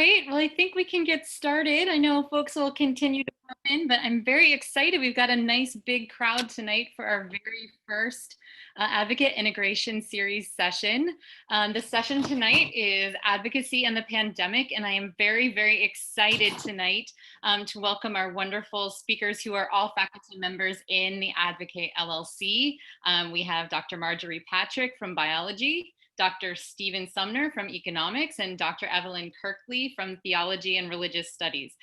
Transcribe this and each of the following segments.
right, well, I think we can get started. I know folks will continue to come in, but I'm very excited. We've got a nice big crowd tonight for our very first Advocate Integration Series session. The session tonight is Advocacy and the Pandemic, and I am very, very excited tonight to welcome our wonderful speakers who are all faculty members in the Advocate LLC. We have Dr. Marjorie Patrick from Biology, Dr. Stephen Sumner from Economics, and Dr. Evelyn Kirkley from Theology and Religious Studies.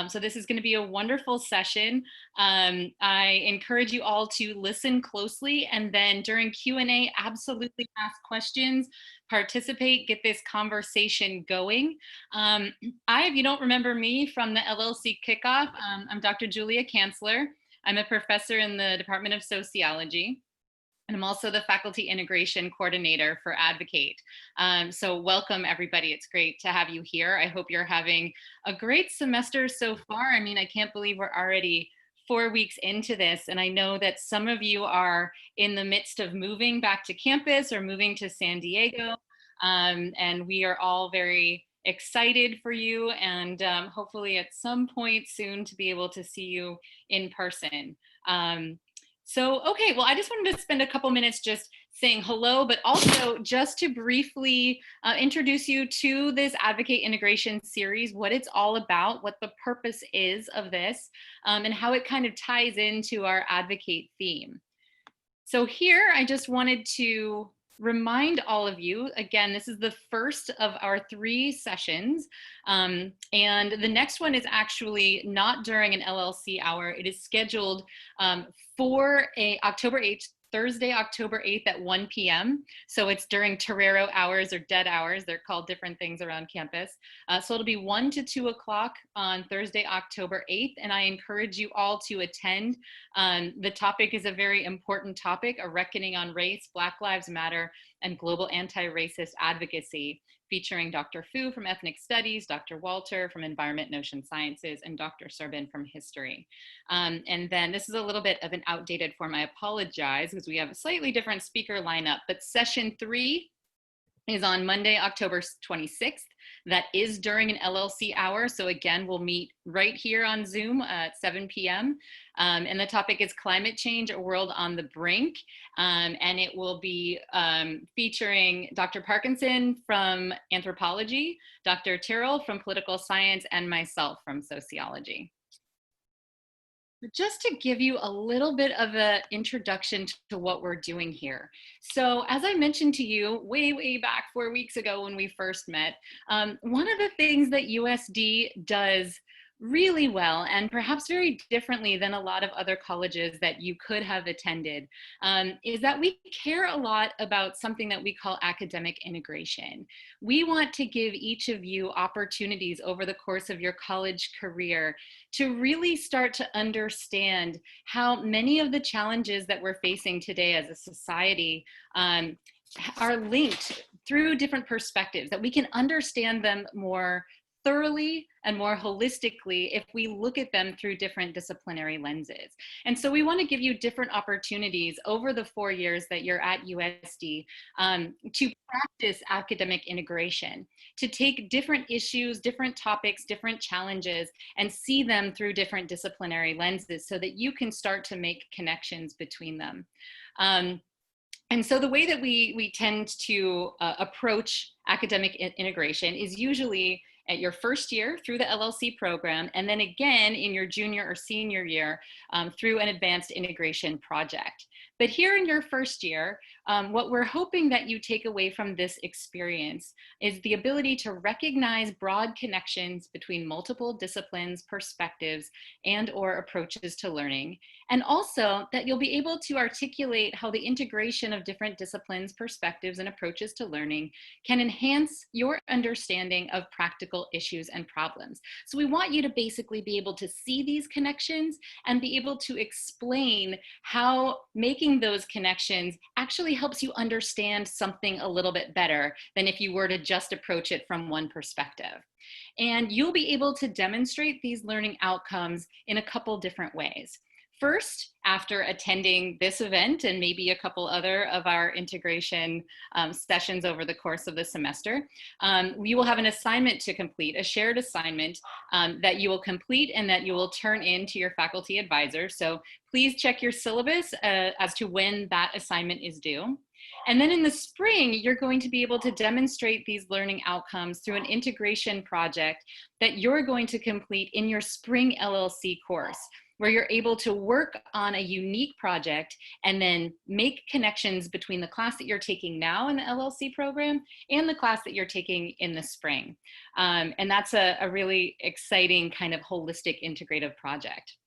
So this is going to be a wonderful session. I encourage you all to listen closely, and then during Q&A, absolutely ask questions, participate, get this conversation going. If you don't remember me from the LLC kickoff, I'm Dr. Julia Kanzler. I'm a professor in the Department of Sociology. And I'm also the faculty integration coordinator for Advocate. So welcome everybody. It's great to have you here. I hope you're having a great semester so far. I mean, I can't believe we're already 4 weeks into this. And I know that some of you are in the midst of moving back to campus or moving to San Diego. And we are all very excited for you, and hopefully at some point soon to be able to see you in person. Okay, well, I just wanted to spend a couple minutes just saying hello, but also just to briefly introduce you to this Advocate Integration series, what it's all about, what the purpose is of this, and how it kind of ties into our Advocate theme. So here, I just wanted to remind all of you, again, this is the first of our 3 sessions, and the next one is actually not during an LLC hour. It is scheduled for October 8th, Thursday, October 8th at 1 p.m. So it's during Torero hours or dead hours. They're called different things around campus. So it'll be 1 to 2 o'clock on Thursday, October 8th. And I encourage you all to attend. The topic is a very important topic, a reckoning on race, Black Lives Matter, and global anti-racist advocacy, featuring Dr. Fu from Ethnic Studies, Dr. Walter from Environment and Ocean Sciences, and Dr. Serbin from History. And then this is a little bit of an outdated form. I apologize because we have a slightly different speaker lineup, but session 3 is on Monday, October 26th. That is during an LLC hour. So again, we'll meet right here on Zoom at 7 p.m. And the topic is Climate Change, a World on the Brink. And it will be featuring Dr. Parkinson from Anthropology, Dr. Tyrrell from Political Science, and myself from Sociology. Just to give you a little bit of an introduction to what we're doing here. So as I mentioned to you way back 4 weeks ago when we first met, one of the things that USD does really well, and perhaps very differently than a lot of other colleges that you could have attended, is that we care a lot about something that we call academic integration. We want to give each of you opportunities over the course of your college career to really start to understand how many of the challenges that we're facing today as a society are linked through different perspectives, that we can understand them more thoroughly and more holistically if we look at them through different disciplinary lenses. And so we want to give you different opportunities over the 4 years that you're at USD to practice academic integration, to take different issues, different topics, different challenges, and see them through different disciplinary lenses so that you can start to make connections between them. And so the way that we tend to approach academic integration is usually at your first year through the LLC program, and then again in your junior or senior year through an advanced integration project. But here in your first year, what we're hoping that you take away from this experience is the ability to recognize broad connections between multiple disciplines, perspectives, and/or approaches to learning, and also that you'll be able to articulate how the integration of different disciplines, perspectives, and approaches to learning can enhance your understanding of practical issues and problems. So we want you to basically be able to see these connections and be able to explain how making those connections actually helps you understand something a little bit better than if you were to just approach it from one perspective. And you'll be able to demonstrate these learning outcomes in a couple different ways. First, after attending this event and maybe a couple other of our integration sessions over the course of the semester, you will have an assignment to complete, a shared assignment that you will complete and that you will turn in to your faculty advisor. So please check your syllabus as to when that assignment is due. And then in the spring, you're going to be able to demonstrate these learning outcomes through an integration project that you're going to complete in your spring LLC course, where you're able to work on a unique project and then make connections between the class that you're taking now in the LLC program and the class that you're taking in the spring. And that's a really exciting kind of holistic integrative project.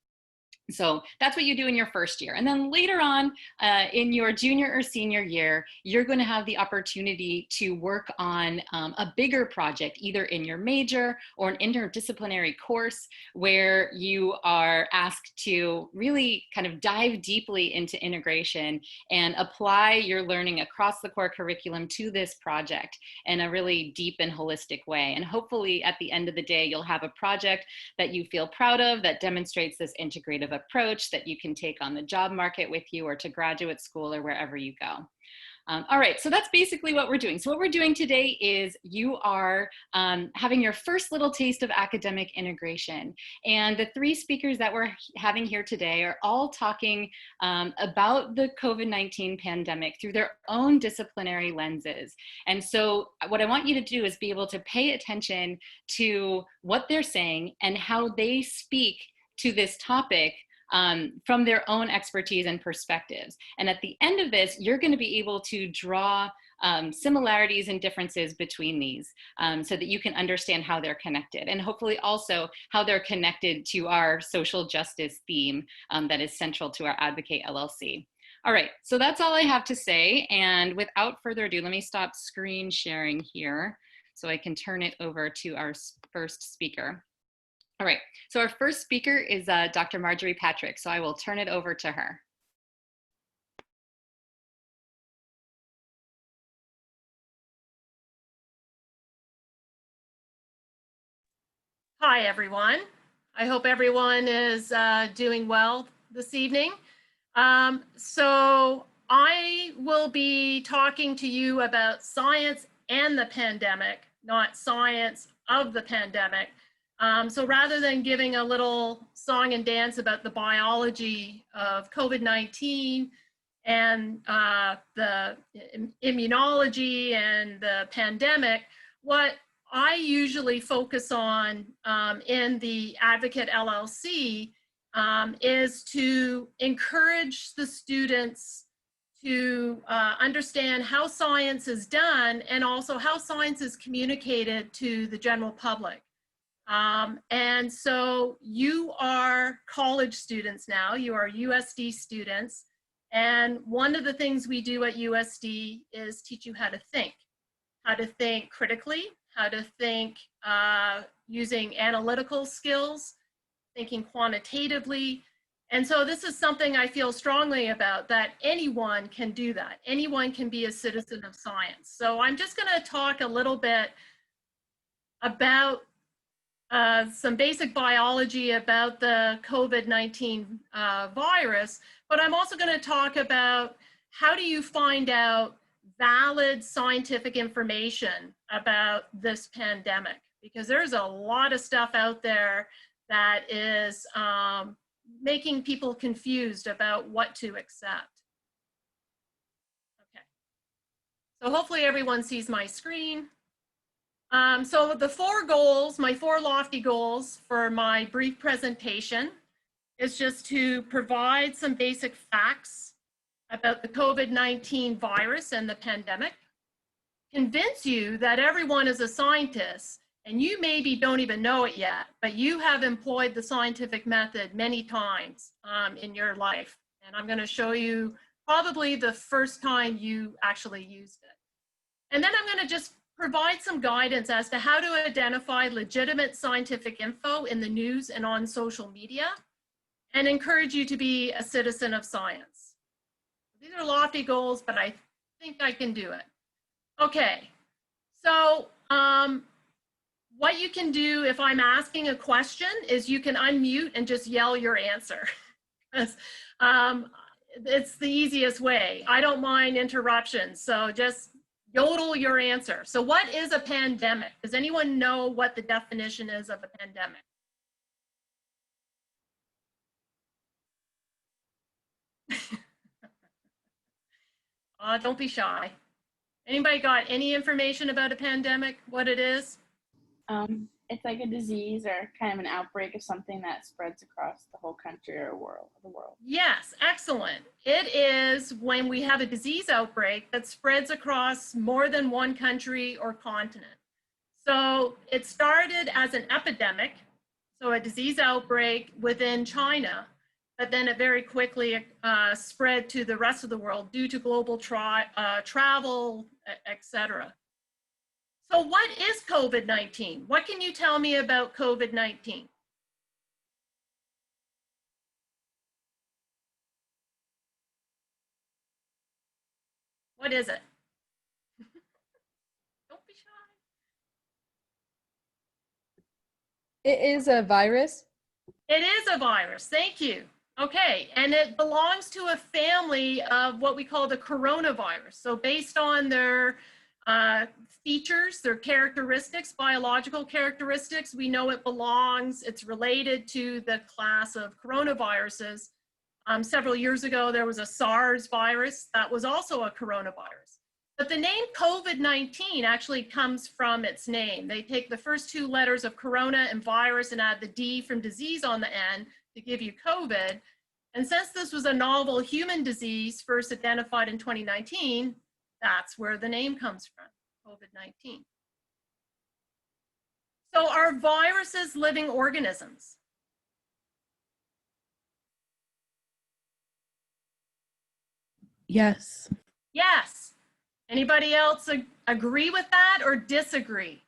So that's what you do in your first year. And then later on in your junior or senior year, you're going to have the opportunity to work on a bigger project, either in your major or an interdisciplinary course, where you are asked to really kind of dive deeply into integration and apply your learning across the core curriculum to this project in a really deep and holistic way. And hopefully at the end of the day, you'll have a project that you feel proud of, that demonstrates this integrative approach that you can take on the job market with you or to graduate school or wherever you go. All right, so that's basically what we're doing. So what we're doing today is you are having your first little taste of academic integration. And the three speakers that we're having here today are all talking about the COVID-19 pandemic through their own disciplinary lenses. And so what I want you to do is be able to pay attention to what they're saying and how they speak to this topic from their own expertise and perspectives. And at the end of this, you're going to be able to draw similarities and differences between these so that you can understand how they're connected, and hopefully also how they're connected to our social justice theme that is central to our Advocate LLC. All right, so that's all I have to say. And without further ado, let me stop screen sharing here so I can turn it over to our first speaker. All right, so our first speaker is Dr. Marjorie Patrick, so I will turn it over to her. Hi, everyone. I hope everyone is doing well this evening. So I will be talking to you about science and the pandemic, not science of the pandemic. So rather than giving a little song and dance about the biology of COVID-19 and the immunology and the pandemic, what I usually focus on in the Advocate LLC is to encourage the students to understand how science is done and also how science is communicated to the general public. And so you are college students now, you are USD students, and one of the things we do at USD is teach you how to think critically, how to think using analytical skills, thinking quantitatively. And so this is something I feel strongly about, that anyone can do that. Anyone can be a citizen of science. So I'm just going to talk a little bit about some basic biology about the COVID-19 virus, but I'm also going to talk about how do you find out valid scientific information about this pandemic, because there's a lot of stuff out there that is making people confused about what to accept. Okay, so hopefully everyone sees my screen. So the four goals, my four lofty goals for my brief presentation is just to provide some basic facts about the COVID-19 virus and the pandemic, convince you that everyone is a scientist, and you maybe don't even know it yet, but you have employed the scientific method many times in your life. And I'm going to show you probably the first time you actually used it. And then I'm going to just provide some guidance as to how to identify legitimate scientific info in the news and on social media, and encourage you to be a citizen of science. These are lofty goals, but I think I can do it. Okay, so what you can do if I'm asking a question is you can unmute and just yell your answer. It's, um, it's the easiest way. I don't mind interruptions, so just yodel your answer. So what is a pandemic? Does anyone know what the definition is of a pandemic? Don't be shy. Anybody got any information about a pandemic, what it is? It's like a disease or kind of an outbreak of something that spreads across the whole country or the world. Yes, excellent. It is when we have a disease outbreak that spreads across more than one country or continent. So it started as an epidemic, so a disease outbreak within China, but then it very quickly spread to the rest of the world due to global travel, etc. So what is COVID-19? What can you tell me about COVID-19? What is it? Don't be shy. It is a virus. It is a virus. Thank you. Okay, and it belongs to a family of what we call the coronavirus. So based on their features, their characteristics, biological characteristics, we know it belongs, it's related to the class of coronaviruses. Several years ago, there was a SARS virus that was also a coronavirus. But the name COVID-19 actually comes from its name. They take the first two letters of corona and virus and add the D from disease on the end to give you COVID. And since this was a novel human disease first identified in 2019, that's where the name comes from, COVID-19. So are viruses living organisms? Yes. Yes. Anybody else agree with that or disagree?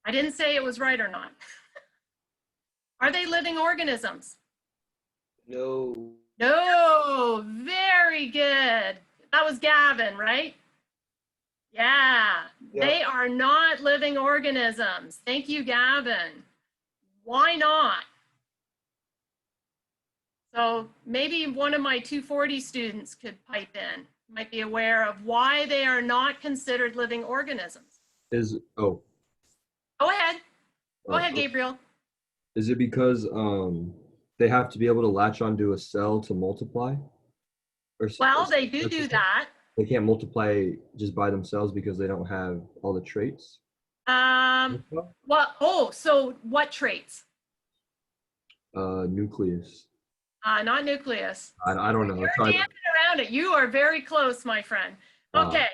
I didn't say it was right or not. Are they living organisms? No. No, very good. That was Gavin, right? Yeah, Yeah. they are not living organisms. Thank you, Gavin. Why not? So maybe one of my 240 students could pipe in, might be aware of why they are not considered living organisms. Oh. Go ahead. Go ahead, Okay. Gabriel. Is it because they have to be able to latch onto a cell to multiply? Well, they do that. They can't multiply just by themselves because they don't have all the traits? So what traits? Nucleus. Not nucleus. I don't know. You're dancing around it. You are very close, my friend. Okay.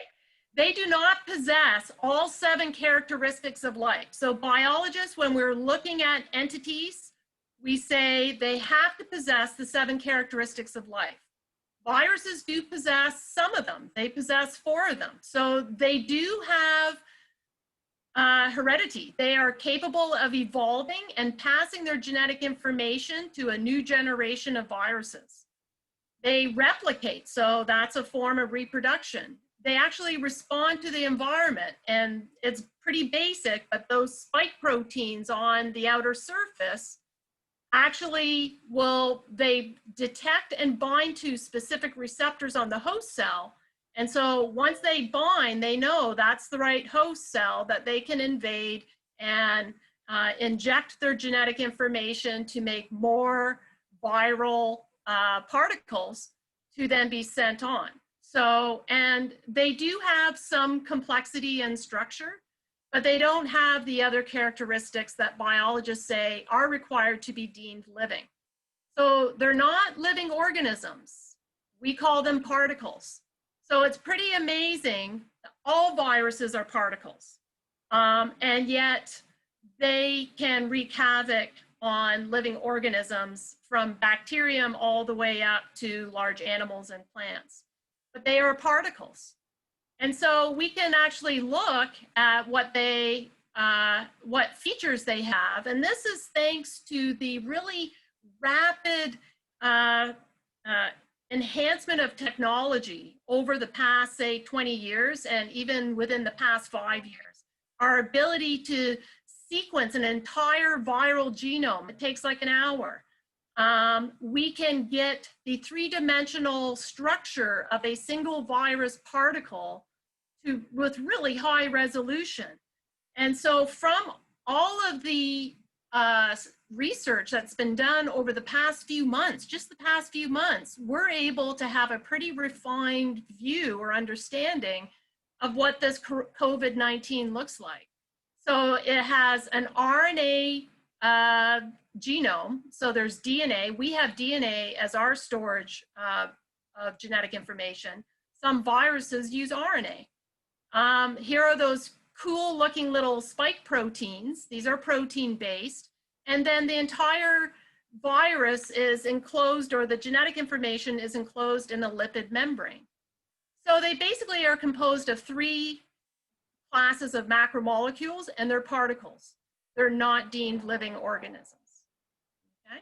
They do not possess all 7 characteristics of life. So biologists, when we're looking at entities, we say they have to possess the 7 characteristics of life. Viruses do possess some of them. They possess 4 of them. So they do have heredity. They are capable of evolving and passing their genetic information to a new generation of viruses. They replicate, so that's a form of reproduction. They actually respond to the environment, and it's pretty basic, but those spike proteins on the outer surface actually they detect and bind to specific receptors on the host cell. And so once they bind, they know that's the right host cell that they can invade and inject their genetic information to make more viral particles to then be sent on. So, and they do have some complexity and structure, but they don't have the other characteristics that biologists say are required to be deemed living. So they're not living organisms. We call them particles. So it's pretty amazing. All viruses are particles, and yet they can wreak havoc on living organisms from bacterium all the way up to large animals and plants. But they are particles. And so we can actually look at what features they have. And this is thanks to the really rapid enhancement of technology over the past, say, 20 years, and even within the past 5 years. Our ability to sequence an entire viral genome, it takes like an hour. we can get the three-dimensional structure of a single virus particle with really high resolution. And so from all of the research that's been done over the past few months, just the past few months, we're able to have a pretty refined view or understanding of what this COVID-19 looks like. So it has an RNA genome. So there's DNA. We have DNA as our storage of genetic information. Some viruses use RNA. Here are those cool looking little spike proteins. These are protein based. And then the entire virus is enclosed, or the genetic information is enclosed in a lipid membrane. So they basically are composed of three classes of macromolecules, and they're particles. They're not deemed living organisms. Okay?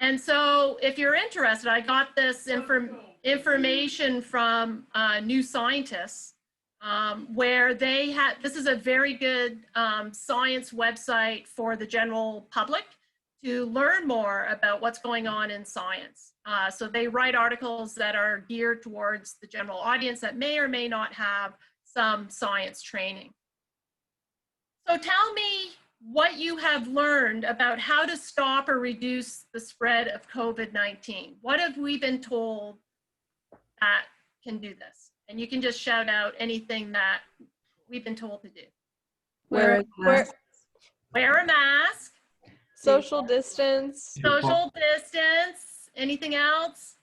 And so if you're interested, I got this information from New Scientists, where they had, this is a very good science website for the general public to learn more about what's going on in science. So they write articles that are geared towards the general audience that may or may not have some science training. So tell me what you have learned about how to stop or reduce the spread of COVID-19. What have we been told that can do this? And you can just shout out anything that we've been told to do. Wear Wear a mask. social distance. Social distance. Anything else?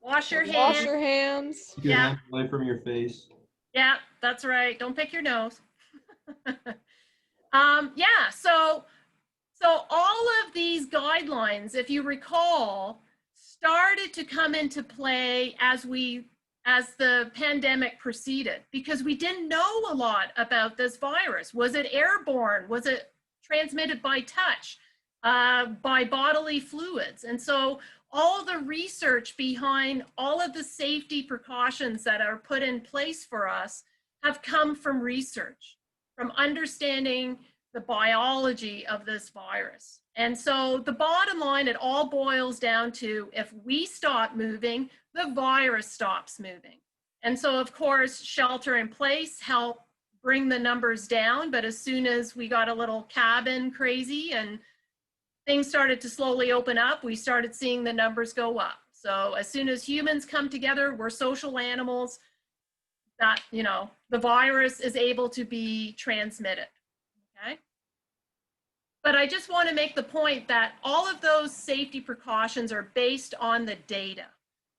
Wash your hands. Wash your hands. Keep your Yeah. hands away from your face. Yeah, that's right. Don't pick your nose. Yeah, so all of these guidelines, if you recall, started to come into play as the pandemic proceeded, because we didn't know a lot about this virus. Was it airborne? Was it transmitted by touch, by bodily fluids? And so all the research behind all of the safety precautions that are put in place for us have come from research, from understanding the biology of this virus. And so the bottom line, it all boils down to, if we stop moving, the virus stops moving. And so of course, shelter in place helped bring the numbers down, but as soon as we got a little cabin crazy and things started to slowly open up, we started seeing the numbers go up. So as soon as humans come together, we're social animals, that, you know, the virus is able to be transmitted, okay? But I just want to make the point that all of those safety precautions are based on the data,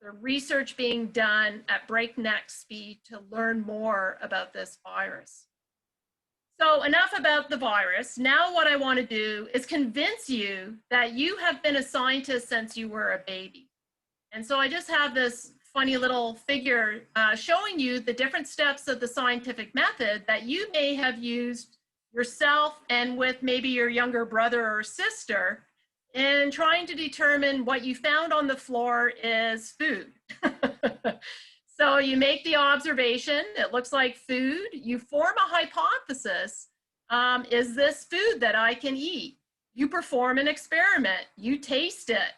the research being done at breakneck speed to learn more about this virus. So enough about the virus. Now what I want to do is convince you that you have been a scientist since you were a baby. And so I just have this funny little figure showing you the different steps of the scientific method that you may have used yourself and with maybe your younger brother or sister in trying to determine what you found on the floor is food. So you make the observation, it looks like food, you form a hypothesis, is this food that I can eat? You perform an experiment, you taste it,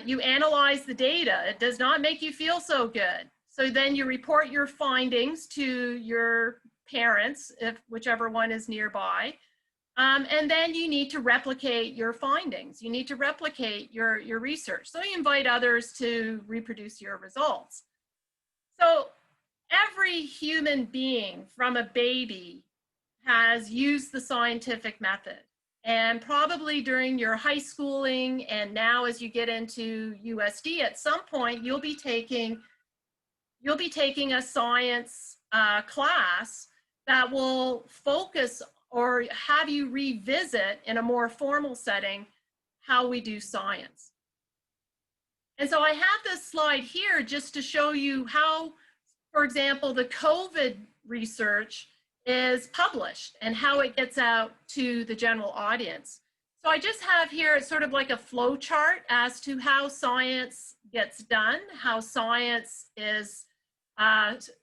you analyze the data, it does not make you feel so good. So then you report your findings to your parents, if whichever one is nearby, and then you need to replicate your findings. You need to replicate your research. So you invite others to reproduce your results. So every human being from a baby has used the scientific method. And probably during your high schooling and now as you get into USD, at some point you'll be taking a science class that will focus or have you revisit in a more formal setting how we do science. And so I have this slide here just to show you how, for example, the COVID research is published and how it gets out to the general audience. So I just have here, it's sort of like a flow chart as to how science gets done, how science is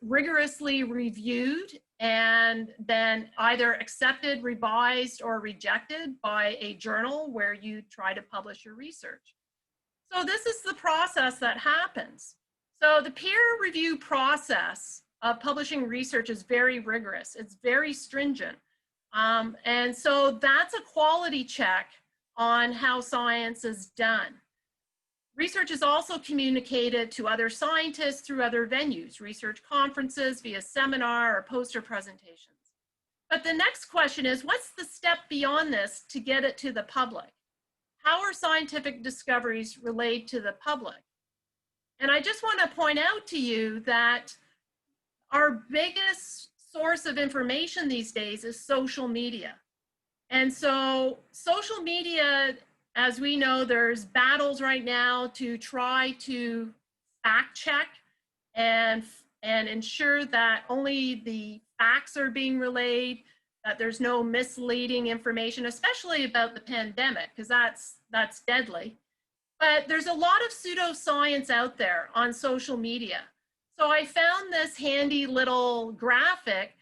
rigorously reviewed and then either accepted, revised, or rejected by a journal where you try to publish your research. So this is the process that happens. So the peer review process of publishing research is very rigorous. It's very stringent. And so that's a quality check on how science is done. Research is also communicated to other scientists through other venues, research conferences, via seminar or poster presentations. But the next question is, what's the step beyond this to get it to the public? How are scientific discoveries relayed to the public? And I just want to point out to you that our biggest source of information these days is social media. And so social media, as we know, there's battles right now to try to fact check and ensure that only the facts are being relayed, that there's no misleading information, especially about the pandemic, because that's deadly. But there's a lot of pseudoscience out there on social media. So I found this handy little graphic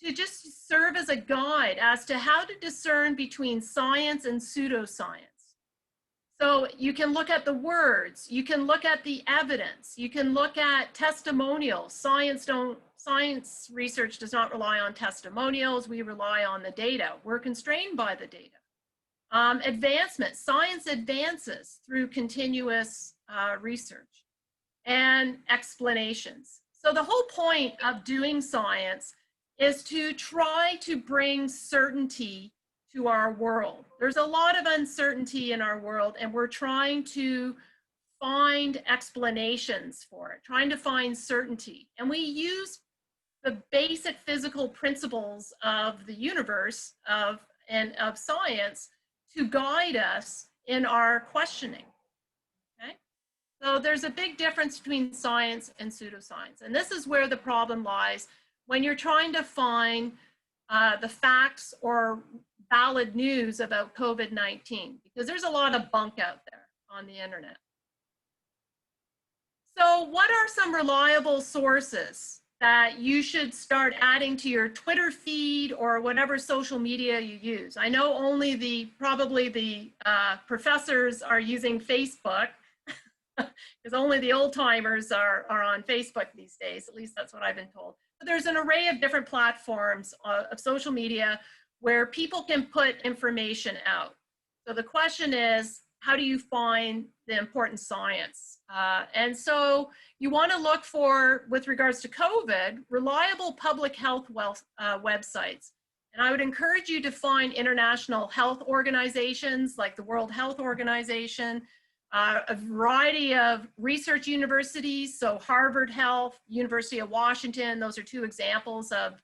to just serve as a guide as to how to discern between science and pseudoscience. So you can look at the words, you can look at the evidence, you can look at testimonials. Science research does not rely on testimonials, we rely on the data. We're constrained by the data. Advancement, science advances through continuous research and explanations. So the whole point of doing science is to try to bring certainty to our world. There's a lot of uncertainty in our world, and we're trying to find explanations for it, trying to find certainty. And we use the basic physical principles of the universe and of science to guide us in our questioning. Okay? So there's a big difference between science and pseudoscience. And this is where the problem lies when you're trying to find the facts or valid news about COVID-19, because there's a lot of bunk out there on the internet. So what are some reliable sources that you should start adding to your Twitter feed or whatever social media you use? I know only probably the professors are using Facebook, because only the old timers are on Facebook these days. At least that's what I've been told. But there's an array of different platforms of social media where people can put information out. So the question is, how do you find the important science? And so you want to look for, with regards to COVID, reliable public health websites. And I would encourage you to find international health organizations like the World Health Organization, a variety of research universities, so Harvard Health, University of Washington, those are two examples of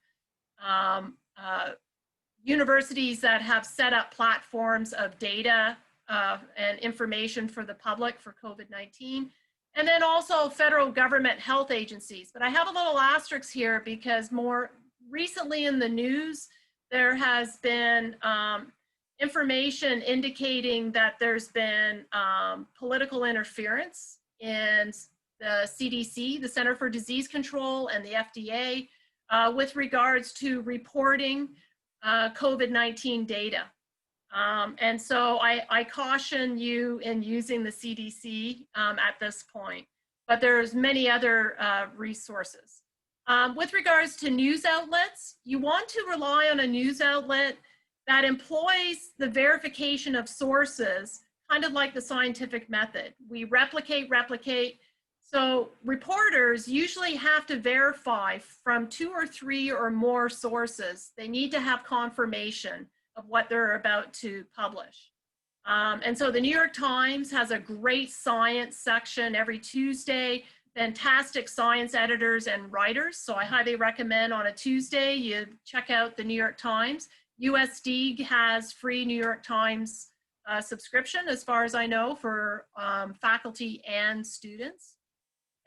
universities that have set up platforms of data and information for the public for COVID-19. And then also federal government health agencies. But I have a little asterisk here because more recently in the news, there has been information indicating that there's been political interference in the CDC, the Center for Disease Control, and the FDA with regards to reporting COVID-19 data. And so I caution you in using the CDC at this point, but there's many other resources. With regards to news outlets, you want to rely on a news outlet that employs the verification of sources, kind of like the scientific method. We replicate. So reporters usually have to verify from 2 or 3 or more sources. They need to have confirmation of what they're about to publish. And so the New York Times has a great science section every Tuesday, fantastic science editors and writers. So I highly recommend on a Tuesday, you check out the New York Times. USD has free New York Times subscription, as far as I know, for faculty and students.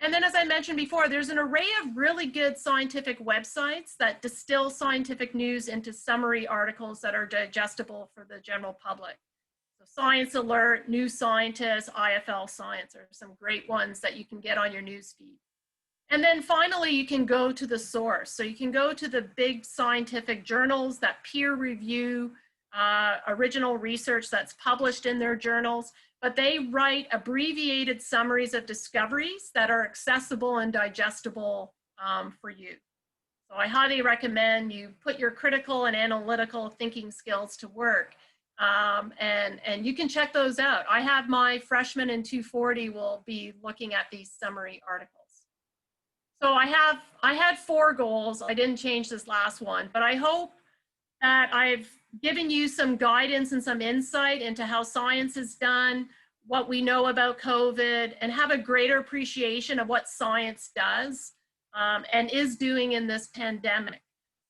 And then, as I mentioned before, there's an array of really good scientific websites that distill scientific news into summary articles that are digestible for the general public. So Science Alert, New Scientist, IFL Science are some great ones that you can get on your news feed. And then finally, you can go to the source. So you can go to the big scientific journals that peer review original research that's published in their journals, but they write abbreviated summaries of discoveries that are accessible and digestible for you. So I highly recommend you put your critical and analytical thinking skills to work. And you can check those out. I have my freshmen in 240 will be looking at these summary articles. So I had 4 goals. I didn't change this last one, but I hope that I've given you some guidance and some insight into how science is done, what we know about COVID, and have a greater appreciation of what science does and is doing in this pandemic.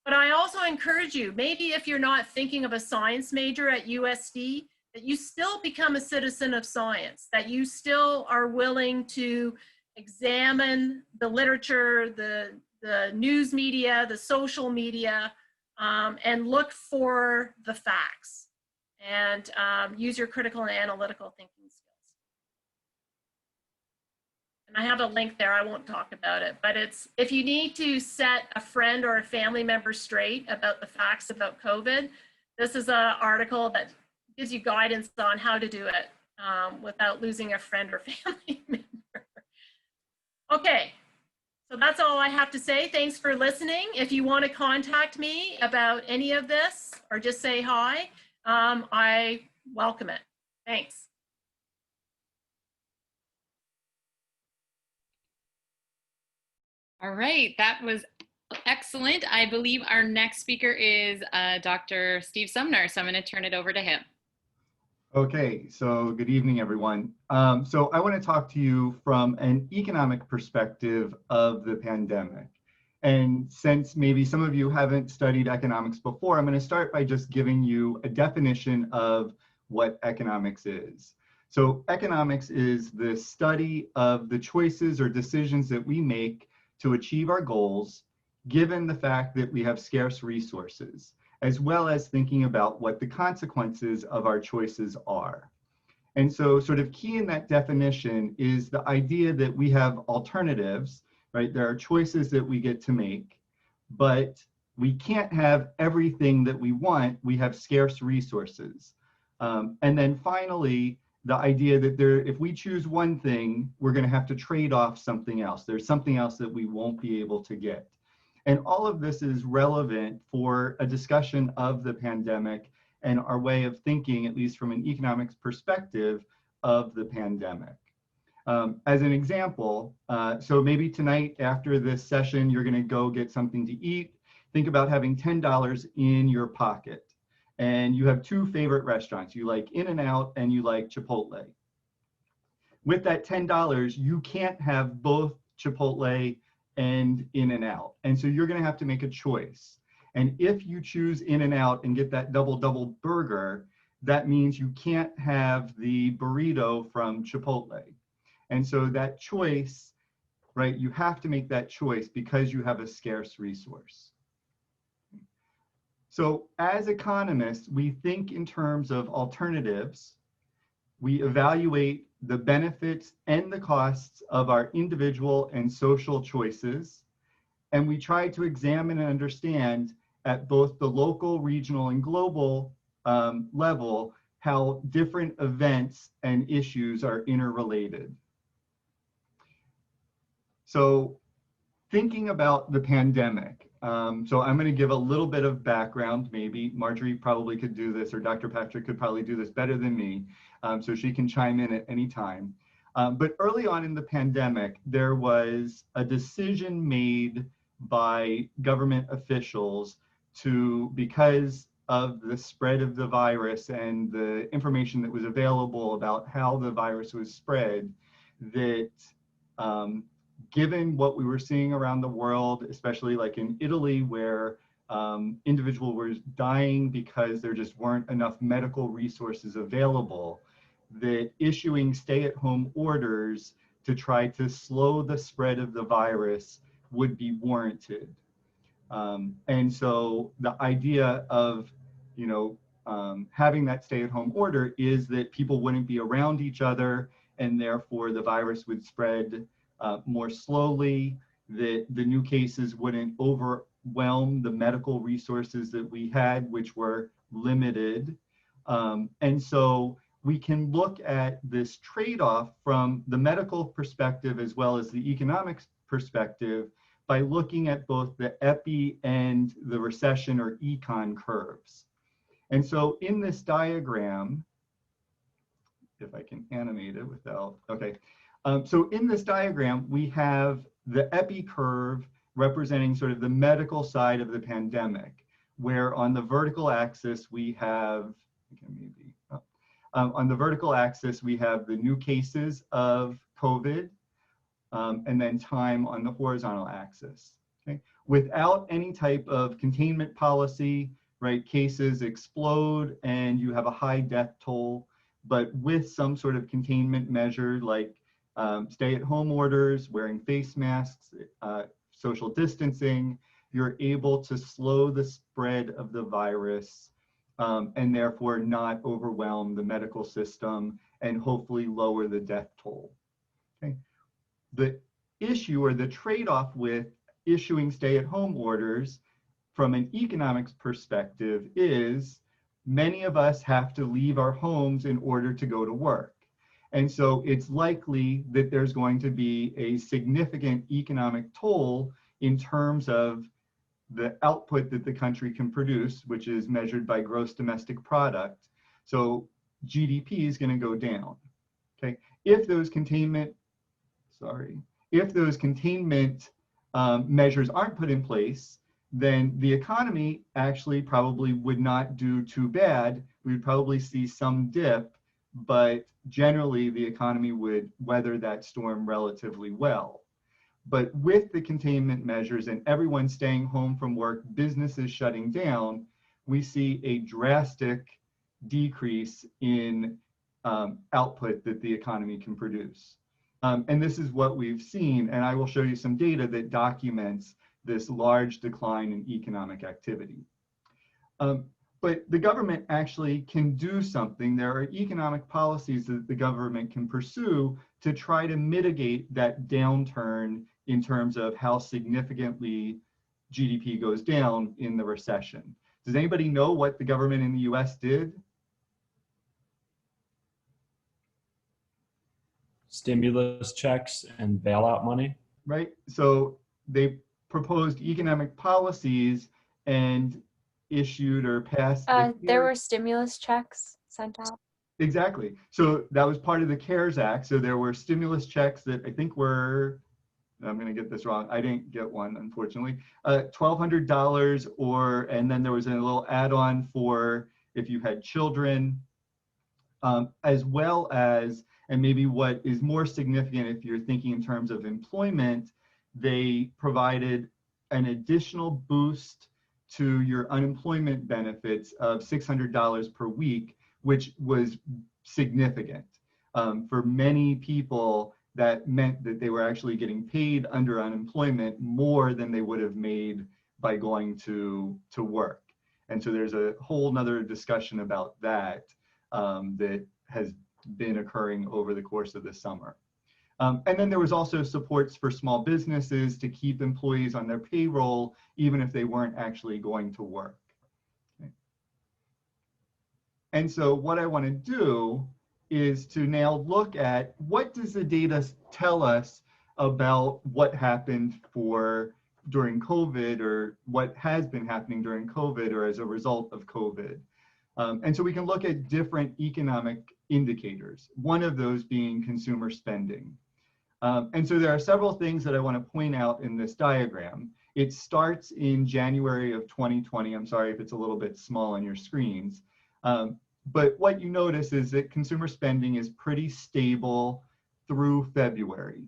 But I also encourage you, maybe if you're not thinking of a science major at USD, that you still become a citizen of science, that you still are willing to examine the literature, the news media, the social media, and look for the facts and use your critical and analytical thinking skills. And I have a link there, I won't talk about it, but it's, if you need to set a friend or a family member straight about the facts about COVID, this is an article that gives you guidance on how to do it without losing a friend or family member. Okay, so that's all I have to say. Thanks for listening. If you want to contact me about any of this or just say hi, I welcome it. Thanks. All right, that was excellent. I believe our next speaker is Dr. Steve Sumner, so I'm going to turn it over to him. Okay, so good evening, everyone. So I want to talk to you from an economic perspective of the pandemic. And since maybe some of you haven't studied economics before, I'm going to start by just giving you a definition of what economics is. So economics is the study of the choices or decisions that we make to achieve our goals, given the fact that we have scarce resources, as well as thinking about what the consequences of our choices are. And so sort of key in that definition is the idea that we have alternatives, right? There are choices that we get to make, but we can't have everything that we want. We have scarce resources. And then finally, the idea that if we choose one thing, we're going to have to trade off something else. There's something else that we won't be able to get. And all of this is relevant for a discussion of the pandemic and our way of thinking, at least from an economics perspective, of the pandemic. As an example, so maybe tonight after this session, you're going to go get something to eat. Think about having $10 in your pocket. And you have 2 favorite restaurants. You like In-N-Out and you like Chipotle. With that $10, you can't have both Chipotle and In-N-Out. And so you're going to have to make a choice. And if you choose In-N-Out and get that double burger, that means you can't have the burrito from Chipotle. And so that choice, right, you have to make that choice because you have a scarce resource. So as economists, we think in terms of alternatives. We evaluate the benefits and the costs of our individual and social choices. And we try to examine and understand at both the local, regional, and global level how different events and issues are interrelated. So thinking about the pandemic, so I'm going to give a little bit of background. Maybe Marjorie probably could do this, or Dr. Patrick could probably do this better than me, so she can chime in at any time. But early on in the pandemic, there was a decision made by government officials to, because of the spread of the virus and the information that was available about how the virus was spread, that given what we were seeing around the world, especially like in Italy, where individuals were dying because there just weren't enough medical resources available, that issuing stay-at-home orders to try to slow the spread of the virus would be warranted. And so the idea of, having that stay-at-home order is that people wouldn't be around each other, and therefore the virus would spread more slowly, that the new cases wouldn't overwhelm the medical resources that we had, which were limited. And so we can look at this trade-off from the medical perspective as well as the economics perspective by looking at both the epi and the recession or econ curves. And so in this diagram, if I can animate it without, okay. So in this diagram, we have the epi curve representing sort of the medical side of the pandemic, where on the vertical axis we have, okay, maybe, on the vertical axis we have the new cases of COVID, and then time on the horizontal axis. Okay? Without any type of containment policy, right, cases explode and you have a high death toll. But with some sort of containment measure like stay-at-home orders, wearing face masks, social distancing, you're able to slow the spread of the virus and therefore not overwhelm the medical system and hopefully lower the death toll. Okay. The issue or the trade-off with issuing stay-at-home orders from an economics perspective is many of us have to leave our homes in order to go to work. And so it's likely that there's going to be a significant economic toll in terms of the output that the country can produce, which is measured by gross domestic product. So GDP is going to go down. Okay, if those containment measures aren't put in place, then the economy actually probably would not do too bad. We would probably see some dip, but generally the economy would weather that storm relatively well. But with the containment measures and everyone staying home from work, businesses shutting down, we see a drastic decrease in output that the economy can produce. And this is what we've seen, and I will show you some data that documents this large decline in economic activity. But the government actually can do something. There are economic policies that the government can pursue to try to mitigate that downturn in terms of how significantly GDP goes down in the recession. Does anybody know what the government in the US did? Stimulus checks and bailout money. Right, so they proposed economic policies and issued or passed there were stimulus checks sent out. Exactly. So that was part of the CARES Act. So there were stimulus checks that I think were, I'm going to get this wrong, I didn't get one, unfortunately, $1,200, or, and then there was a little add-on for if you had children, as well as, and maybe what is more significant if you're thinking in terms of employment, they provided an additional boost to your unemployment benefits of $600 per week, which was significant. For many people, that meant that they were actually getting paid under unemployment more than they would have made by going to work. And so there's a whole nother discussion about that that has been occurring over the course of the summer. And then there was also supports for small businesses to keep employees on their payroll, even if they weren't actually going to work. Okay. And so what I want to do is to now look at what does the data tell us about what happened during COVID, or what has been happening during COVID or as a result of COVID. And so we can look at different economic indicators, one of those being consumer spending. And so there are several things that I want to point out in this diagram. It starts in January of 2020. I'm sorry if it's a little bit small on your screens. But what you notice is that consumer spending is pretty stable through February.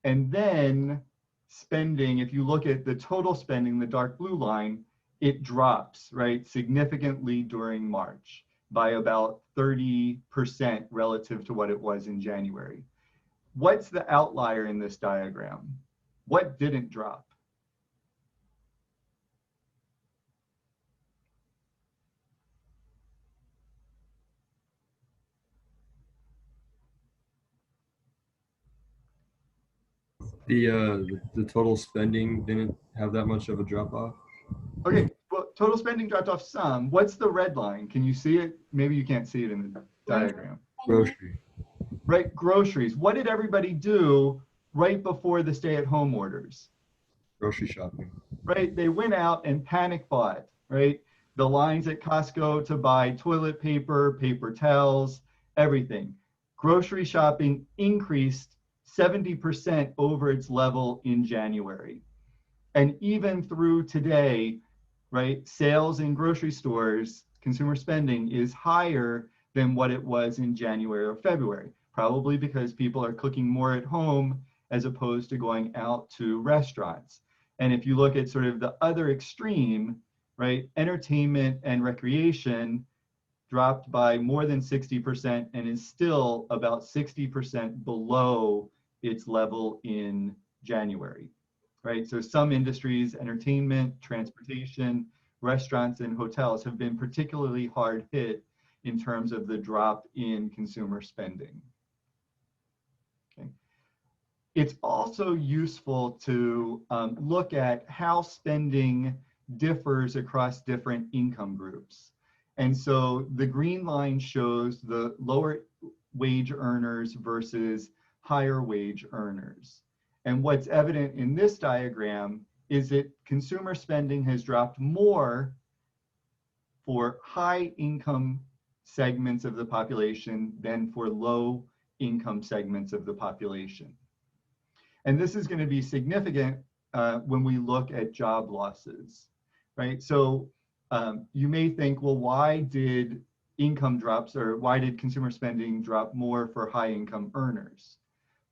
And then spending, if you look at the total spending, the dark blue line, it drops, right, significantly during March by about 30% relative to what it was in January. What's the outlier in this diagram? What didn't drop? The total spending didn't have that much of a drop off. Okay, well, total spending dropped off some. What's the red line? Can you see it? Maybe you can't see it in the diagram. Grocery. Right, groceries. What did everybody do right before the stay-at-home orders? Grocery shopping. Right, they went out and panic bought, right? The lines at Costco to buy toilet paper, paper towels, everything. Grocery shopping increased 70% over its level in January. And even through today, right, sales in grocery stores, consumer spending is higher than what it was in January or February, probably because people are cooking more at home as opposed to going out to restaurants. And if you look at sort of the other extreme, right, entertainment and recreation dropped by more than 60% and is still about 60% below its level in January, right? So some industries, entertainment, transportation, restaurants, and hotels have been particularly hard hit in terms of the drop in consumer spending. Okay. It's also useful to look at how spending differs across different income groups. And so the green line shows the lower wage earners versus higher wage earners. And what's evident in this diagram is that consumer spending has dropped more for high income segments of the population than for low income segments of the population. And this is going to be significant when we look at job losses, right? So you may think, well, why did income drops, or why did consumer spending drop more for high income earners?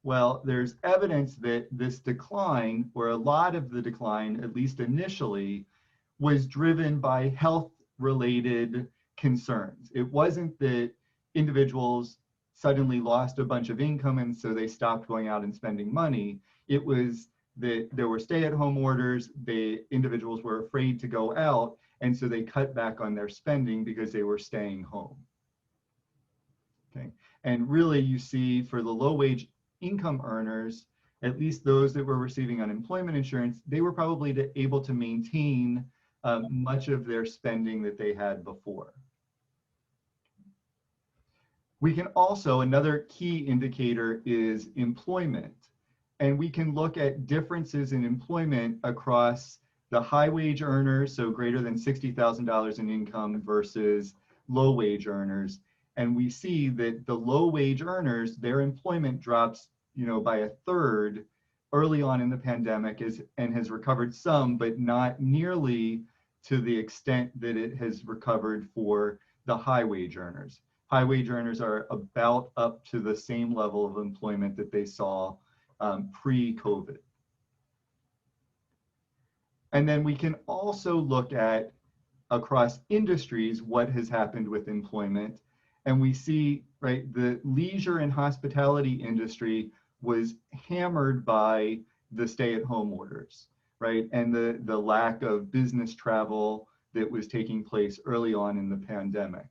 Well, there's evidence that this decline, or a lot of the decline, at least initially, was driven by health-related concerns. It wasn't that individuals suddenly lost a bunch of income and so they stopped going out and spending money. It was that there were stay-at-home orders, the individuals were afraid to go out, and so they cut back on their spending because they were staying home. Okay, and really you see for the low-wage income earners, at least those that were receiving unemployment insurance, they were probably able to maintain much of their spending that they had before. We can also, another key indicator is employment. And we can look at differences in employment across the high wage earners, so greater than $60,000 in income, versus low wage earners. And we see that the low wage earners, their employment drops, by a third early on in the pandemic and has recovered some, but not nearly to the extent that it has recovered for the high wage earners. High wage earners are about up to the same level of employment that they saw pre-COVID. And then we can also look at across industries what has happened with employment. And we see, right, the leisure and hospitality industry was hammered by the stay-at-home orders, right? And the lack of business travel that was taking place early on in the pandemic.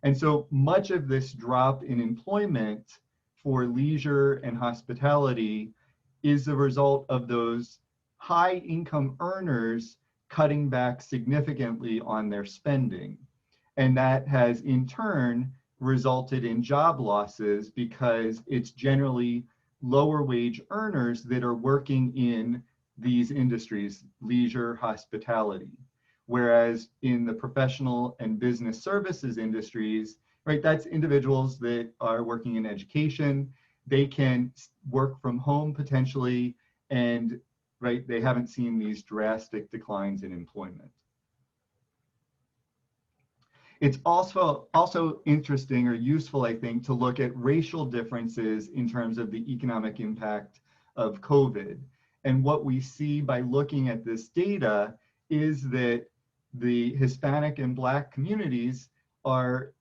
And so much of this drop in employment for leisure and hospitality is the result of those high income earners cutting back significantly on their spending. And that has in turn resulted in job losses because it's generally lower wage earners that are working in these industries, leisure, hospitality. Whereas in the professional and business services industries, right, that's individuals that are working in education. They can work from home potentially, and right, they haven't seen these drastic declines in employment. It's also interesting or useful, I think, to look at racial differences in terms of the economic impact of COVID. And what we see by looking at this data is that the Hispanic and Black communities are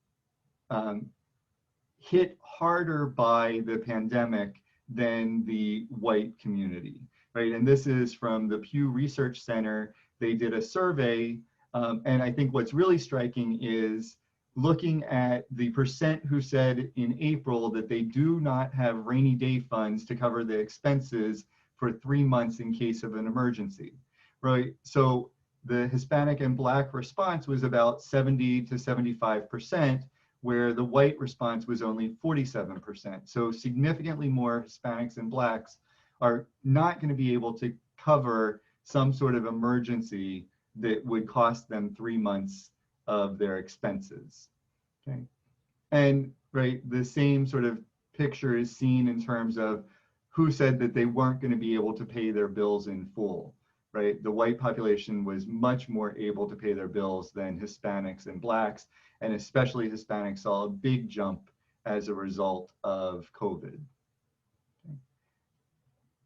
hit harder by the pandemic than the white community, right? And this is from the Pew Research Center. They did a survey, and I think what's really striking is looking at the percent who said in April that they do not have rainy day funds to cover the expenses for 3 months in case of an emergency, right? So the Hispanic and Black response was about 70 to 75%, where the white response was only 47%. So significantly more Hispanics and Blacks are not going to be able to cover some sort of emergency that would cost them 3 months of their expenses. Okay. And right, the same sort of picture is seen in terms of who said that they weren't going to be able to pay their bills in full, right? The white population was much more able to pay their bills than Hispanics and Blacks, and especially Hispanics saw a big jump as a result of COVID. Okay.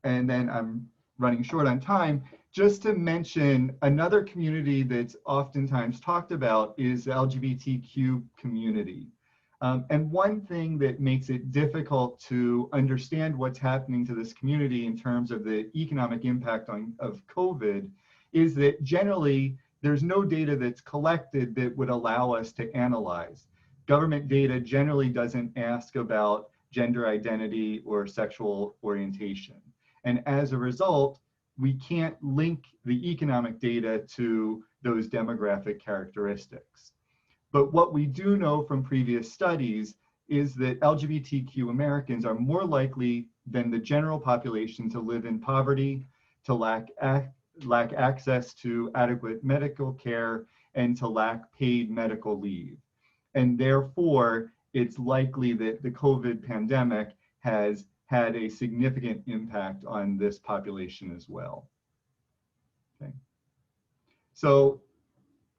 And then I'm running short on time. Just to mention, another community that's oftentimes talked about is the LGBTQ community. And one thing that makes it difficult to understand what's happening to this community in terms of the economic impact of COVID is that generally there's no data that's collected that would allow us to analyze. Government data generally doesn't ask about gender identity or sexual orientation. And as a result, we can't link the economic data to those demographic characteristics. But what we do know from previous studies is that LGBTQ Americans are more likely than the general population to live in poverty, to lack access to adequate medical care, and to lack paid medical leave. And therefore, it's likely that the COVID pandemic has had a significant impact on this population as well. Okay. So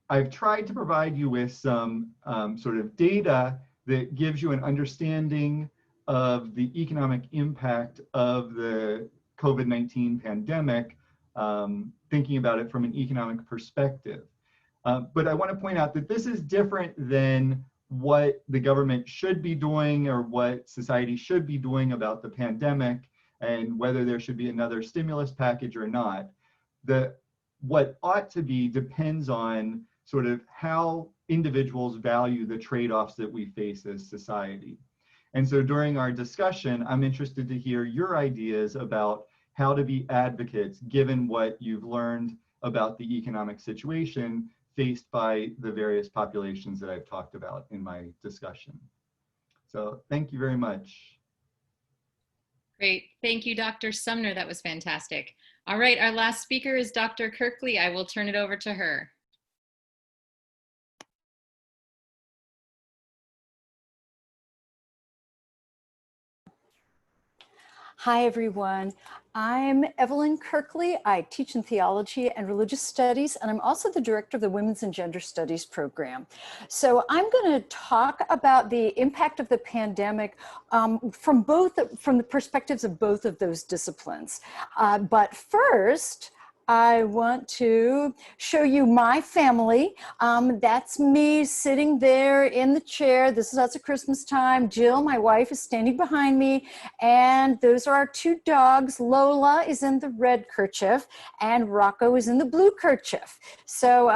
I've tried to provide you with some sort of data that gives you an understanding of the economic impact of the COVID-19 pandemic, thinking about it from an economic perspective. But I want to point out that this is different than what the government should be doing or what society should be doing about the pandemic and whether there should be another stimulus package or not. What ought to be depends on sort of how individuals value the trade-offs that we face as society. And so during our discussion, I'm interested to hear your ideas about how to be advocates given what you've learned about the economic situation faced by the various populations that I've talked about in my discussion. So thank you very much. Great. Thank you, Dr. Sumner. That was fantastic. All right, our last speaker is Dr. Kirkley. I will turn it over to her. Hi, everyone. I'm Evelyn Kirkley. I teach in theology and religious studies, and I'm also the director of the Women's and Gender Studies program. So I'm going to talk about the impact of the pandemic from the perspectives of both of those disciplines. But first, I want to show you my family. That's me sitting there in the chair. This is us at Christmas time. Jill, my wife, is standing behind me. And those are our two dogs. Lola is in the red kerchief and Rocco is in the blue kerchief. So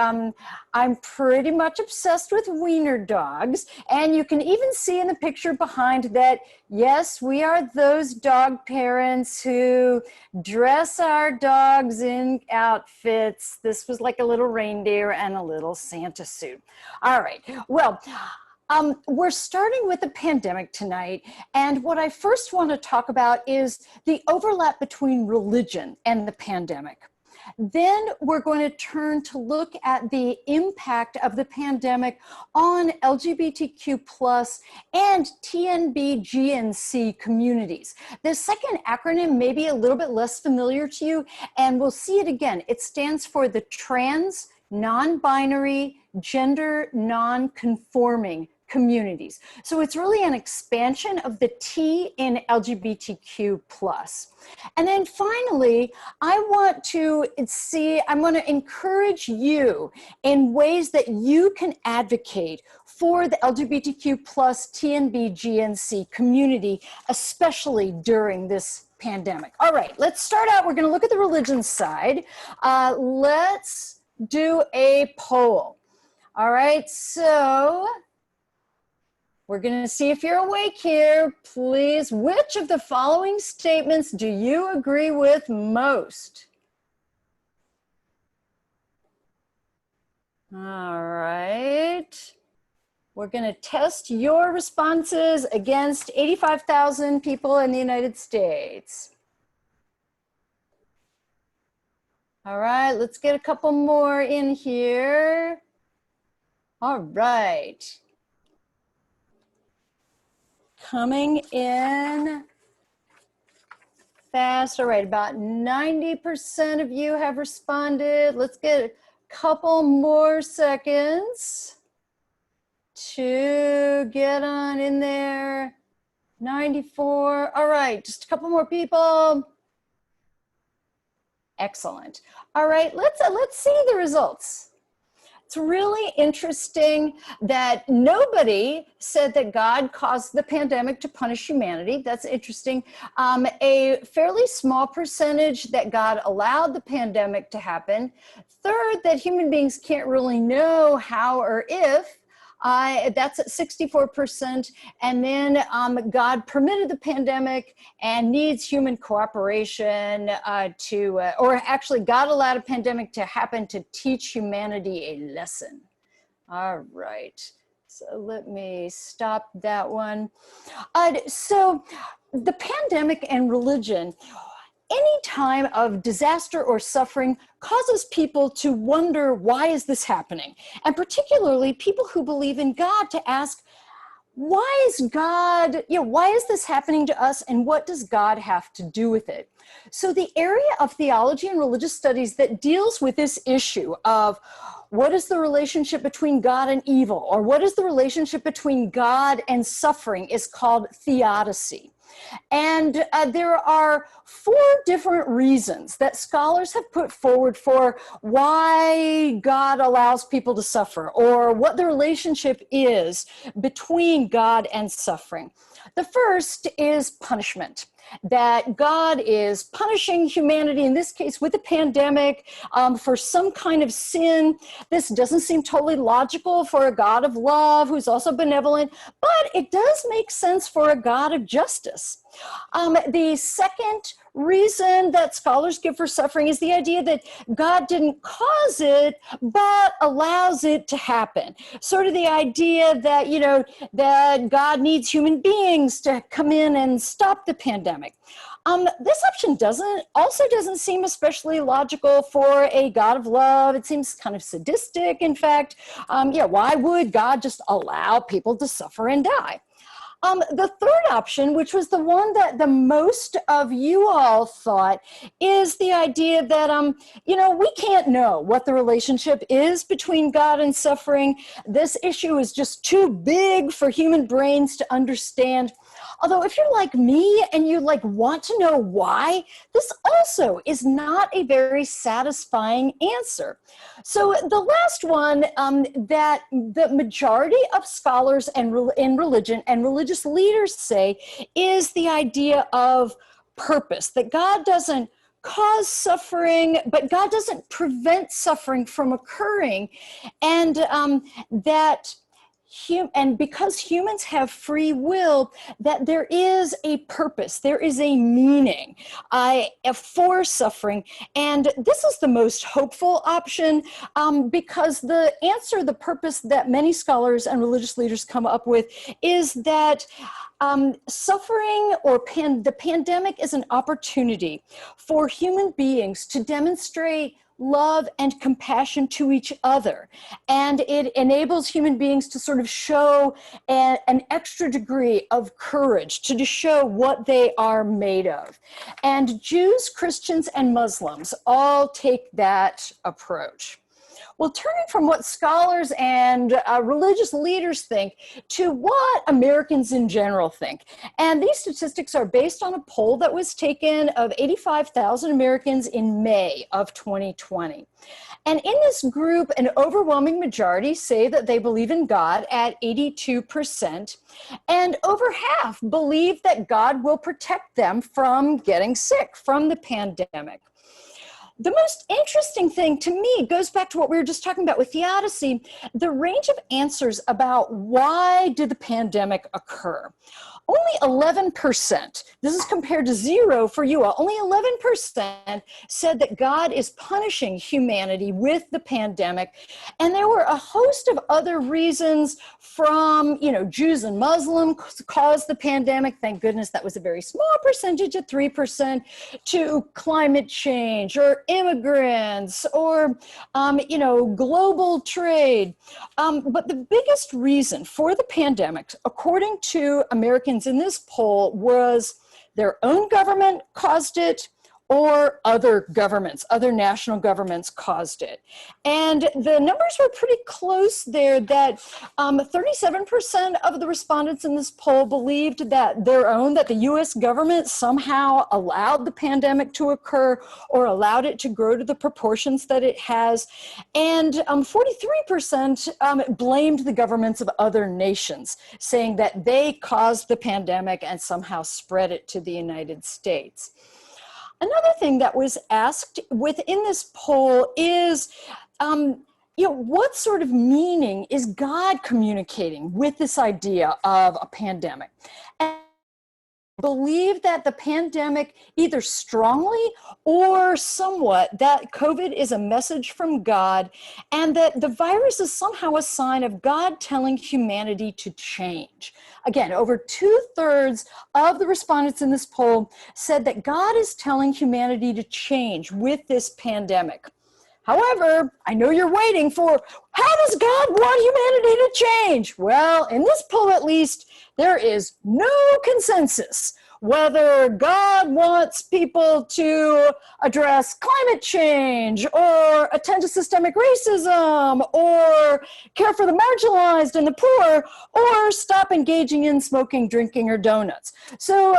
I'm pretty much obsessed with wiener dogs. And you can even see in the picture behind that, yes, we are those dog parents who dress our dogs in outfits. This was like a little reindeer and a little Santa suit. All right, well, we're starting with the pandemic tonight, and what I first want to talk about is the overlap between religion and the pandemic. Then we're going to turn to look at the impact of the pandemic on LGBTQ plus and TNB-GNC communities. The second acronym may be a little bit less familiar to you, and we'll see it again. It stands for the trans, non-binary, gender non-conforming communities. So it's really an expansion of the T in LGBTQ plus. And then finally, I want to encourage you in ways that you can advocate for the LGBTQ plus TNB GNC community, especially during this pandemic. All right, let's start out. We're going to look at the religion side. Let's do a poll. All right, so We're going to see if you're awake here. Please, which of the following statements do you agree with most? All right. We're going to test your responses against 85,000 people in the United States. All right, let's get a couple more in here. All right. Coming in fast. All right, about 90% of you have responded. Let's get a couple more seconds to get on in there. 94. All right, just a couple more people. Excellent. All right, let's see the results. It's really interesting that nobody said that God caused the pandemic to punish humanity. That's interesting. A fairly small percentage that God allowed the pandemic to happen. Third, that human beings can't really know how or if. That's at 64%. And then God permitted the pandemic and needs human cooperation or actually God allowed a pandemic to happen to teach humanity a lesson. All right. So let me stop that one. So the pandemic and religion, any time of disaster or suffering causes people to wonder, why is this happening? And particularly people who believe in God to ask, why is God, why is this happening to us and what does God have to do with it? So the area of theology and religious studies that deals with this issue of what is the relationship between God and evil, or what is the relationship between God and suffering, is called theodicy. And there are 4 different reasons that scholars have put forward for why God allows people to suffer, or what the relationship is between God and suffering. The first is punishment. That God is punishing humanity, in this case with a pandemic, for some kind of sin. This doesn't seem totally logical for a God of love who's also benevolent, but it does make sense for a God of justice. The second reason that scholars give for suffering is the idea that God didn't cause it, but allows it to happen. Sort of the idea that, that God needs human beings to come in and stop the pandemic. This option doesn't seem especially logical for a God of love. It seems kind of sadistic, in fact. Why would God just allow people to suffer and die? The third option, which was the one that the most of you all thought, is the idea that, we can't know what the relationship is between God and suffering. This issue is just too big for human brains to understand. Although if you're like me and you want to know why, this also is not a very satisfying answer. So the last one that the majority of scholars in religion and religious leaders say is the idea of purpose, that God doesn't cause suffering, but God doesn't prevent suffering from occurring, and and because humans have free will, that there is a purpose, there is a meaning for suffering. And this is the most hopeful option because the purpose that many scholars and religious leaders come up with is that suffering or the pandemic is an opportunity for human beings to demonstrate love and compassion to each other. And it enables human beings to sort of show an extra degree of courage, to show what they are made of. And Jews, Christians, and Muslims all take that approach. Well, turning from what scholars and religious leaders think to what Americans in general think. And these statistics are based on a poll that was taken of 85,000 Americans in May of 2020. And in this group, an overwhelming majority say that they believe in God at 82%, and over half believe that God will protect them from getting sick from the pandemic. The most interesting thing to me goes back to what we were just talking about with theodicy, the range of answers about why did the pandemic occur. Only 11%, this is compared to 0 for you all, only 11% said that God is punishing humanity with the pandemic. And there were a host of other reasons from, Jews and Muslims caused the pandemic. Thank goodness that was a very small percentage at 3%, to climate change or immigrants or, global trade. But the biggest reason for the pandemic, according to Americans in this poll, was their own government caused it, or other governments, other national governments caused it. And the numbers were pretty close there, that 37% of the respondents in this poll believed that that the US government somehow allowed the pandemic to occur or allowed it to grow to the proportions that it has. And 43% blamed the governments of other nations, saying that they caused the pandemic and somehow spread it to the United States. Another thing that was asked within this poll is, what sort of meaning is God communicating with this idea of a pandemic? And believe that the pandemic either strongly or somewhat that COVID is a message from God, and that the virus is somehow a sign of God telling humanity to change. Again, over 2/3 of the respondents in this poll said that God is telling humanity to change with this pandemic. However, I know you're waiting for, how does God want humanity to change? Well, in this poll at least, there is no consensus whether God wants people to address climate change or attend to systemic racism or care for the marginalized and the poor or stop engaging in smoking, drinking, or donuts. So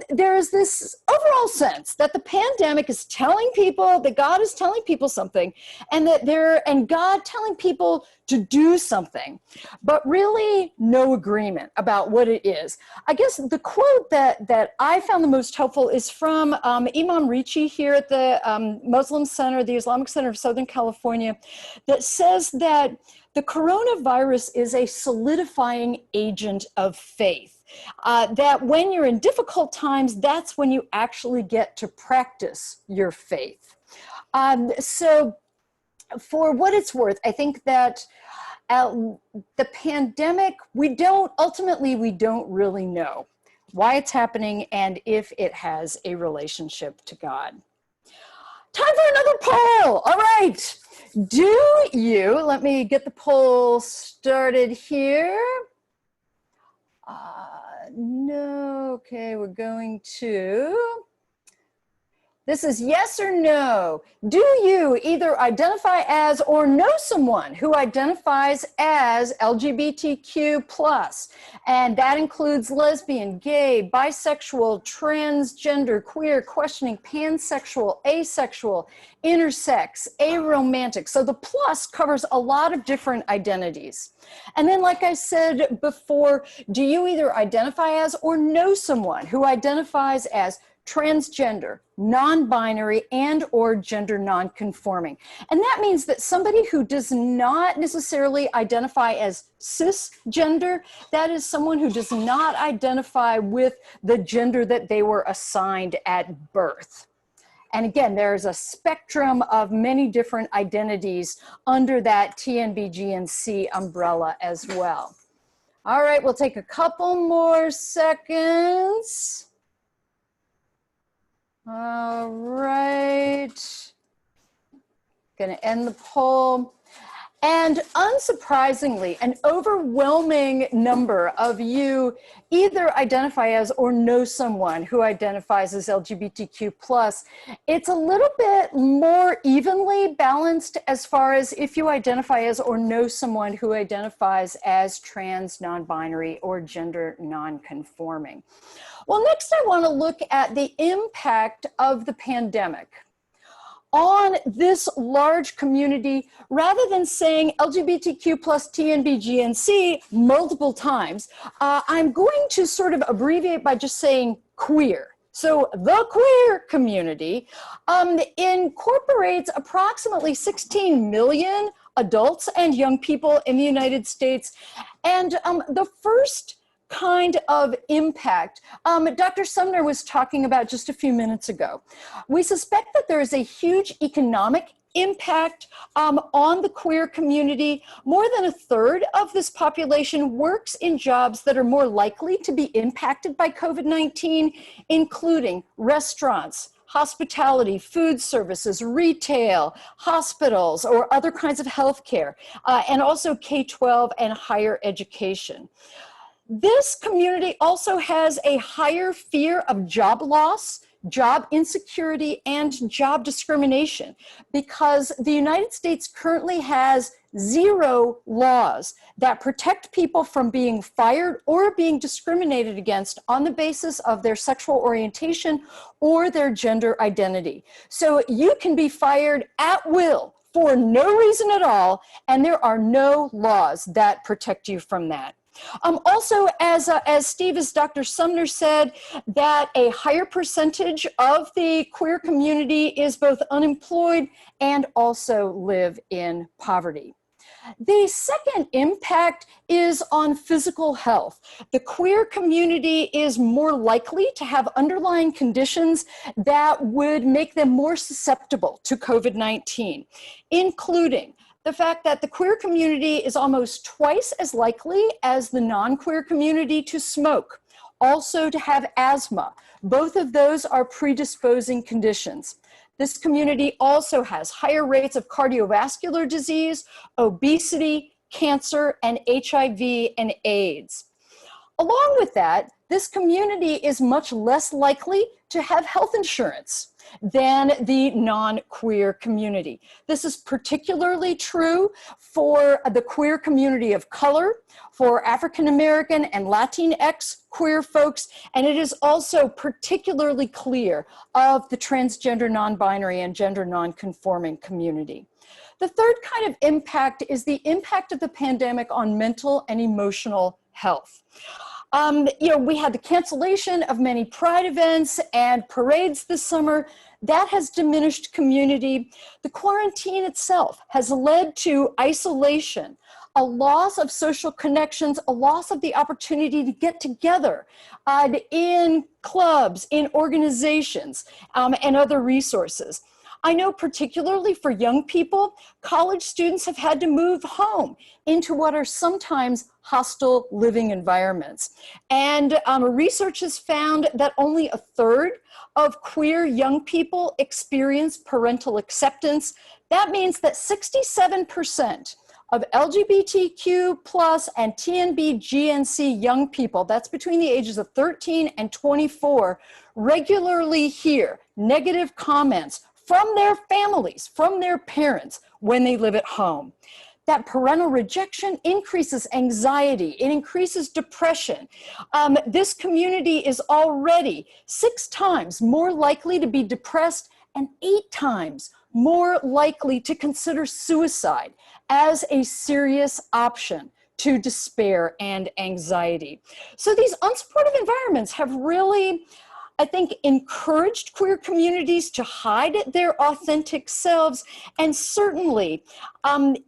there is this overall sense that the pandemic is telling people that God is telling people something, and and God telling people to do something, but really no agreement about what it is. I guess the quote that I found the most helpful is from Imam Ricci here at the Muslim Center, the Islamic Center of Southern California, that says that the coronavirus is a solidifying agent of faith. That when you're in difficult times, that's when you actually get to practice your faith. So for what it's worth, I think that the pandemic, we don't really know why it's happening and if it has a relationship to God. Time for another poll. All right. Let me get the poll started here. No, okay, we're going to. This is yes or no. Do you either identify as or know someone who identifies as LGBTQ+? And that includes lesbian, gay, bisexual, transgender, queer, questioning, pansexual, asexual, intersex, aromantic. So the plus covers a lot of different identities. And then, like I said before, do you either identify as or know someone who identifies as transgender, non-binary, and or gender non-conforming? And that means that somebody who does not necessarily identify as cisgender, that is someone who does not identify with the gender that they were assigned at birth. And again, there's a spectrum of many different identities under that TNBGNC umbrella as well. All right, we'll take a couple more seconds. All right, gonna end the poll. And unsurprisingly, an overwhelming number of you either identify as or know someone who identifies as LGBTQ+. It's a little bit more evenly balanced as far as if you identify as or know someone who identifies as trans, non-binary, or gender non-conforming. Well, next I want to look at the impact of the pandemic on this large community. Rather than saying LGBTQ plus TNBGNC multiple times, I'm going to sort of abbreviate by just saying queer. So the queer community incorporates approximately 16 million adults and young people in the United States. And the first kind of impact Dr. Sumner was talking about just a few minutes ago. We suspect that there is a huge economic impact on the queer community. More than a third of this population works in jobs that are more likely to be impacted by COVID-19, including restaurants, hospitality, food services, retail, hospitals, or other kinds of healthcare, and also K-12 and higher education. This community also has a higher fear of job loss, job insecurity, and job discrimination because the United States currently has 0 laws that protect people from being fired or being discriminated against on the basis of their sexual orientation or their gender identity. So you can be fired at will for no reason at all, and there are no laws that protect you from that. Also, as Dr. Sumner said, that a higher percentage of the queer community is both unemployed and also live in poverty. The second impact is on physical health. The queer community is more likely to have underlying conditions that would make them more susceptible to COVID-19, including the fact that the queer community is almost twice as likely as the non-queer community to smoke, also to have asthma. Both of those are predisposing conditions. This community also has higher rates of cardiovascular disease, obesity, cancer, and HIV and AIDS. Along with that, this community is much less likely to have health insurance than the non-queer community. This is particularly true for the queer community of color, for African American and Latinx queer folks, and it is also particularly clear of the transgender, non-binary, and gender non-conforming community. The third kind of impact is the impact of the pandemic on mental and emotional health. We had the cancellation of many pride events and parades this summer. That has diminished community. The quarantine itself has led to isolation, a loss of social connections, a loss of the opportunity to get together in clubs, in organizations, and other resources. I know particularly for young people, college students have had to move home into what are sometimes hostile living environments. And research has found that only a third of queer young people experience parental acceptance. That means that 67% of LGBTQ plus and TNB-GNC young people, that's between the ages of 13 and 24, regularly hear negative comments from their families, from their parents when they live at home. That parental rejection increases anxiety, it increases depression. This community is already 6 times more likely to be depressed and 8 times more likely to consider suicide as a serious option to despair and anxiety. So these unsupportive environments have really, I think, encouraged queer communities to hide their authentic selves and certainly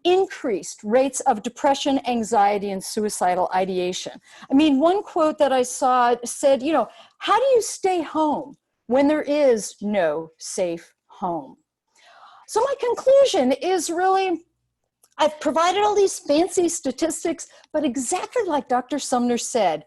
increased rates of depression, anxiety, and suicidal ideation. I mean, one quote that I saw said, how do you stay home when there is no safe home? So my conclusion is really, I've provided all these fancy statistics, but exactly like Dr. Sumner said,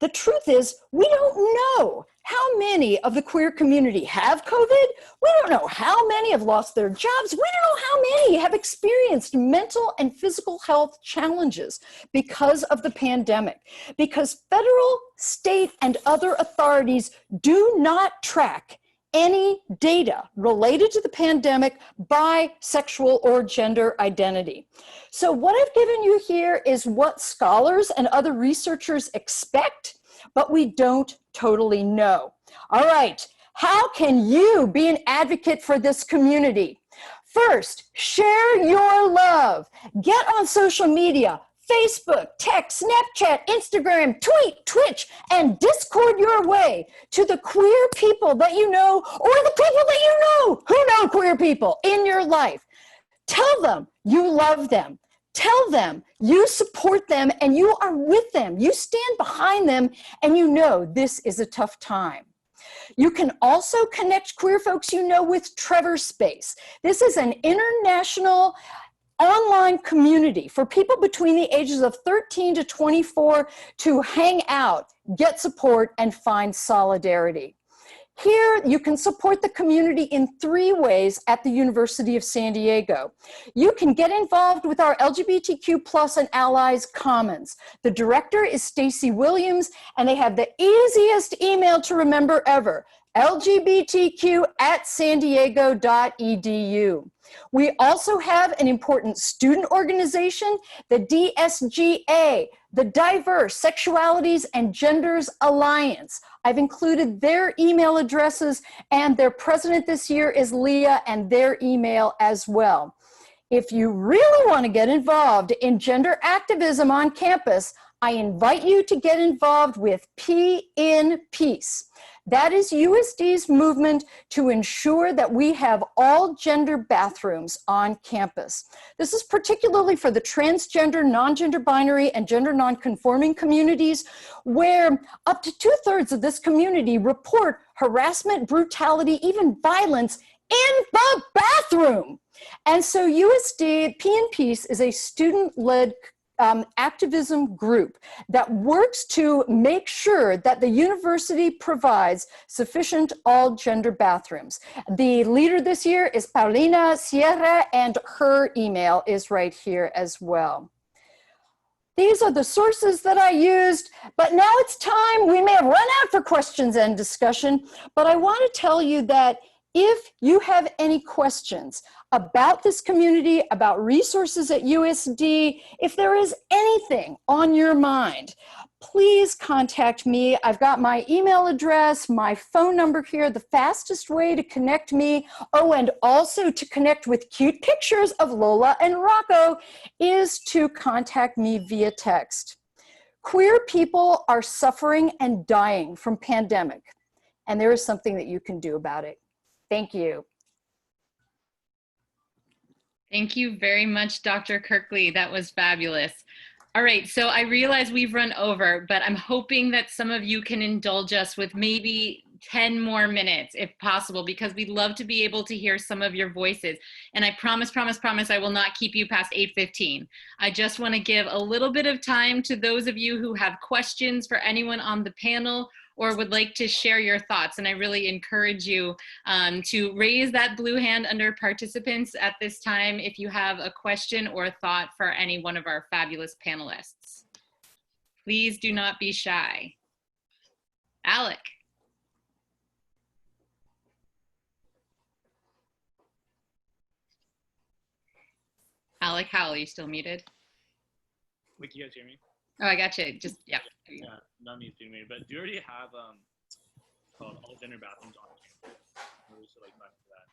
the truth is we don't know how many of the queer community have COVID. We don't know how many have lost their jobs. We don't know how many have experienced mental and physical health challenges because of the pandemic, because federal, state, and other authorities do not track any data related to the pandemic by sexual or gender identity. So what I've given you here is what scholars and other researchers expect, but we don't totally know. All right, how can you be an advocate for this community? First, share your love. Get on social media. Facebook, text, Snapchat, Instagram, tweet, Twitch, and Discord your way to the queer people that you know, or the people that you know who know queer people in your life. Tell them you love them. Tell them you support them and you are with them. You stand behind them and you know this is a tough time. You can also connect queer folks you know with Trevor Space. This is an international online community for people between the ages of 13 to 24 to hang out, get support, and find solidarity. Here, you can support the community in 3 ways at the University of San Diego. You can get involved with our LGBTQ plus and allies commons. The director is Stacy Williams, and they have the easiest email to remember ever, lgbtq@sandiego.edu. We also have an important student organization, the DSGA, the Diverse Sexualities and Genders Alliance. I've included their email addresses, and their president this year is Leah, and their email as well. If you really want to get involved in gender activism on campus, I invite you to get involved with P in Peace. That is USD's movement to ensure that we have all gender bathrooms on campus. This is particularly for the transgender, non-gender binary, and gender non-conforming communities, where up to 2/3 of this community report harassment, brutality, even violence in the bathroom. And so USD P in Peace is a student-led activism group that works to make sure that the university provides sufficient all-gender bathrooms. The leader this year is Paulina Sierra, and her email is right here as well. These are the sources that I used, but now it's time. We may have run out for questions and discussion, but I want to tell you that if you have any questions about this community, about resources at USD, if there is anything on your mind, please contact me. I've got my email address, my phone number here. The fastest way to connect me, oh, and also to connect with cute pictures of Lola and Rocco, is to contact me via text. Queer people are suffering and dying from pandemic, and there is something that you can do about it. Thank you. Thank you very much, Dr. Kirkley. That was fabulous. All right, so I realize we've run over, but I'm hoping that some of you can indulge us with maybe 10 more minutes if possible, because we'd love to be able to hear some of your voices. And I promise I will not keep you past 8:15. I just want to give a little bit of time to those of you who have questions for anyone on the panel or would like to share your thoughts. And I really encourage you to raise that blue hand under participants at this time if you have a question or a thought for any one of our fabulous panelists. Please do not be shy. Alec. Alec Howell, are you still muted? Wait, can you guys hear me? Oh, I got you. Just, yeah. Yeah, not me being muted, but do you already have called all gender bathrooms on campus? Or is it like not for that?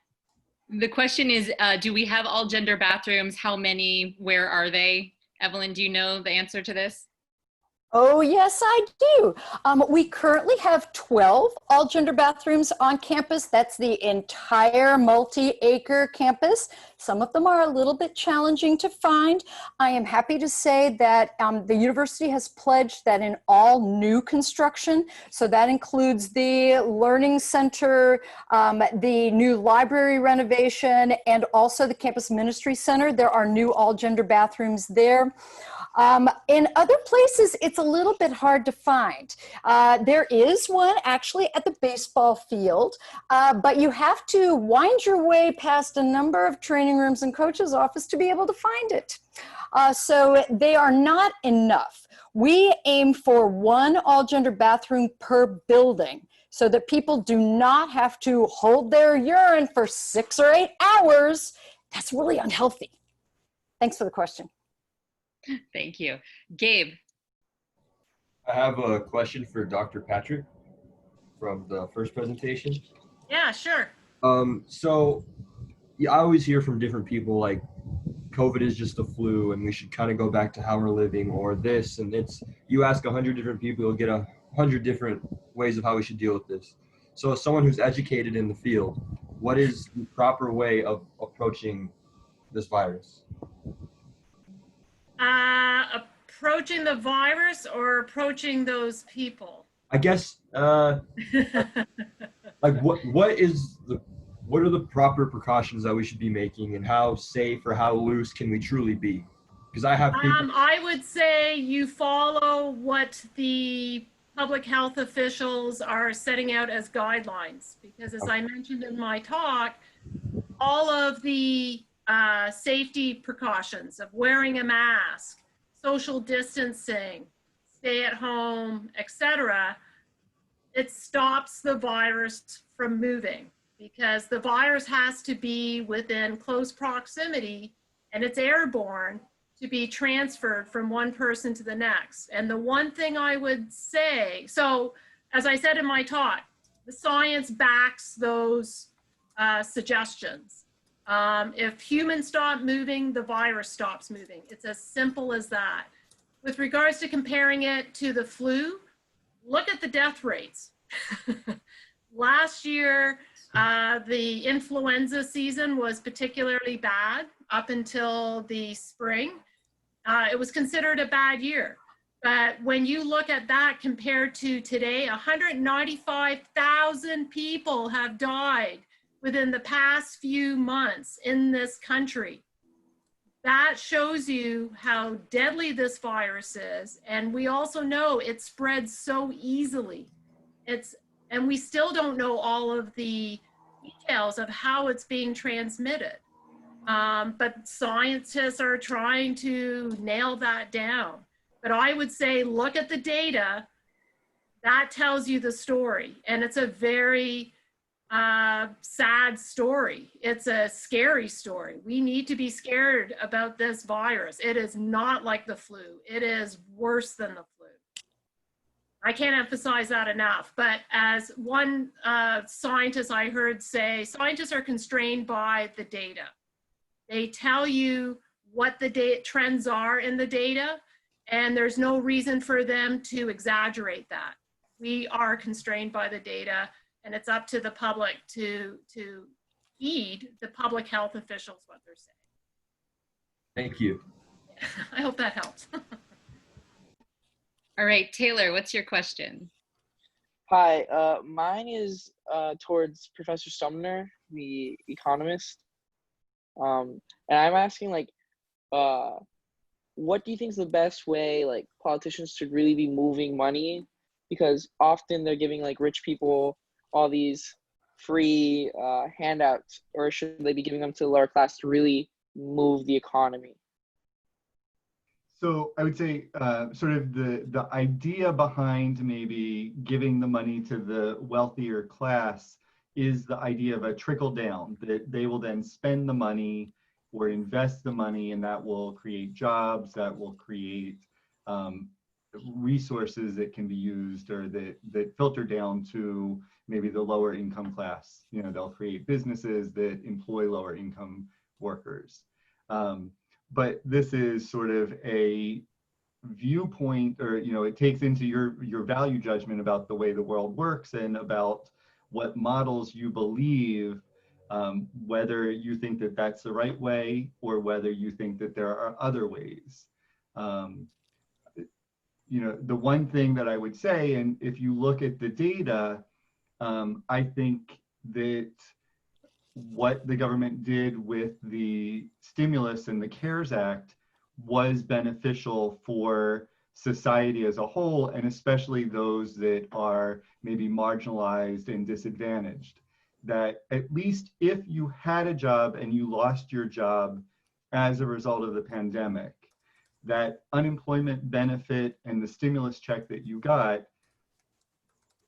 The question is, do we have all gender bathrooms? How many? Where are they? Evelyn, do you know the answer to this? Oh, yes, I do. We currently have 12 all-gender bathrooms on campus. That's the entire multi-acre campus. Some of them are a little bit challenging to find. I am happy to say that the university has pledged that in all new construction, so that includes the Learning Center, the new library renovation, and also the Campus Ministry Center, there are new all-gender bathrooms there. In other places, it's a little bit hard to find. There is one actually at the baseball field, but you have to wind your way past a number of training rooms and coaches' office to be able to find it. So they are not enough. We aim for one all-gender bathroom per building so that people do not have to hold their urine for 6 or 8 hours. That's really unhealthy. Thanks for the question. Thank you. Gabe. I have a question for Dr. Patrick from the first presentation. Yeah, sure. So yeah, I always hear from different people like COVID is just a flu and we should kind of go back to how we're living, or this. And it's, you ask 100 different people, you'll get 100 different ways of how we should deal with this. So as someone who's educated in the field, what is the proper way of approaching this virus? Approaching the virus or approaching those people? I guess, like what are the proper precautions that we should be making, and how safe or how loose can we truly be? Because I have people. I would say you follow what the public health officials are setting out as guidelines, because as I mentioned in my talk, all of the safety precautions of wearing a mask, social distancing, stay at home, etc., it stops the virus from moving, because the virus has to be within close proximity and it's airborne to be transferred from one person to the next. And the one thing I would say, so as I said in my talk, the science backs those suggestions. If humans stop moving, the virus stops moving. It's as simple as that. With regards to comparing it to the flu, look at the death rates. Last year, the influenza season was particularly bad up until the spring. It was considered a bad year. But when you look at that compared to today, 195,000 people have died within the past few months in this country. That shows you how deadly this virus is. And we also know it spreads so easily. And we still don't know all of the details of how it's being transmitted. But scientists are trying to nail that down. But I would say, look at the data. That tells you the story. And it's a very sad story. It's a scary story. We need to be scared about this virus. It is not like the flu. It is worse than the flu. I can't emphasize that enough. But as one scientist I heard say, scientists are constrained by the data. They tell you what the trends are in the data, and there's no reason for them to exaggerate that. We are constrained by the data, and it's up to the public to heed the public health officials what they're saying. Thank you. I hope that helps. All right, Taylor, what's your question? Hi, mine is towards Professor Sumner, the economist. And I'm asking, like, what do you think is the best way, like, politicians to really be moving money? Because often they're giving, like, rich people all these free handouts, or should they be giving them to the lower class to really move the economy? So I would say sort of the idea behind maybe giving the money to the wealthier class is the idea of a trickle down, that they will then spend the money or invest the money, and that will create jobs, that will create resources that can be used, or that filter down to maybe the lower income class. You know, they'll create businesses that employ lower income workers. But this is sort of a viewpoint, or, you know, it takes into your value judgment about the way the world works and about what models you believe, whether you think that that's the right way or whether you think that there are other ways. You know, the one thing that I would say, and if you look at the data, I think that what the government did with the stimulus and the CARES Act was beneficial for society as a whole, and especially those that are maybe marginalized and disadvantaged. That at least if you had a job and you lost your job as a result of the pandemic, that unemployment benefit and the stimulus check that you got,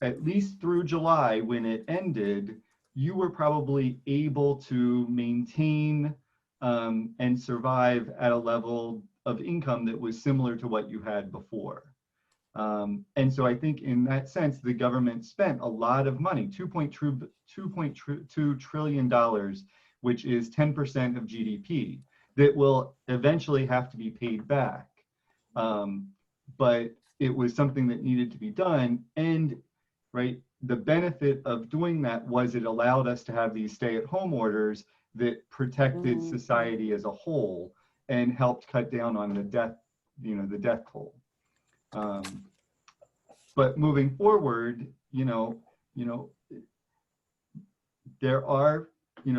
at least through July when it ended, you were probably able to maintain and survive at a level of income that was similar to what you had before. And so I think in that sense, the government spent a lot of money, $2.2 trillion, which is 10% of GDP. that will eventually have to be paid back. But it was something that needed to be done. And right, the benefit of doing that was it allowed us to have these stay-at-home orders that protected society as a whole and helped cut down on the death, the death toll. But moving forward, there are,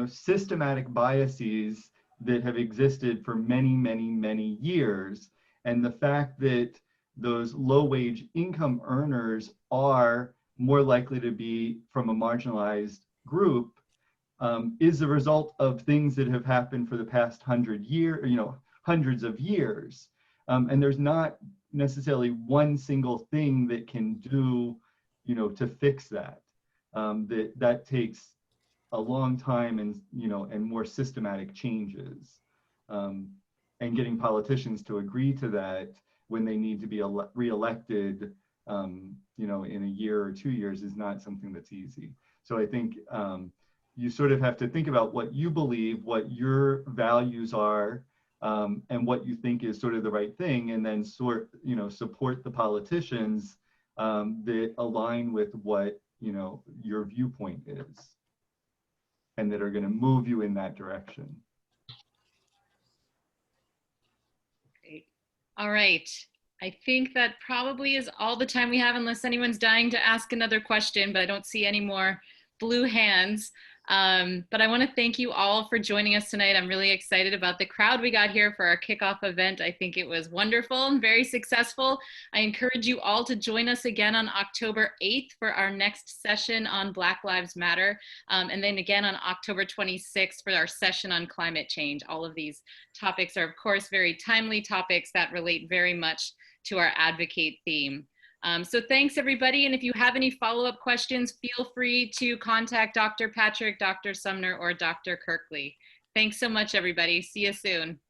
systematic biases that have existed for many, many, many years. And the fact that those low-wage income earners are more likely to be from a marginalized group is the result of things that have happened for the past hundreds of years. And there's not necessarily one single thing that can do, to fix that. That takes a long time and, and more systematic changes. And getting politicians to agree to that when they need to be reelected, in a year or 2 years is not something that's easy. So I think you sort of have to think about what you believe, what your values are, and what you think is sort of the right thing, and then support the politicians that align with what, your viewpoint is, and that are going to move you in that direction. Great. All right. I think that probably is all the time we have, unless anyone's dying to ask another question, but I don't see any more blue hands. But I want to thank you all for joining us tonight. I'm really excited about the crowd we got here for our kickoff event. I think it was wonderful and very successful. I encourage you all to join us again on October 8th for our next session on Black Lives Matter. And then again on October 26th for our session on climate change. All of these topics are, of course, very timely topics that relate very much to our Advocate theme. So thanks everybody, and if you have any follow-up questions, feel free to contact Dr. Patrick, Dr. Sumner, or Dr. Kirkley. Thanks so much everybody. See you soon.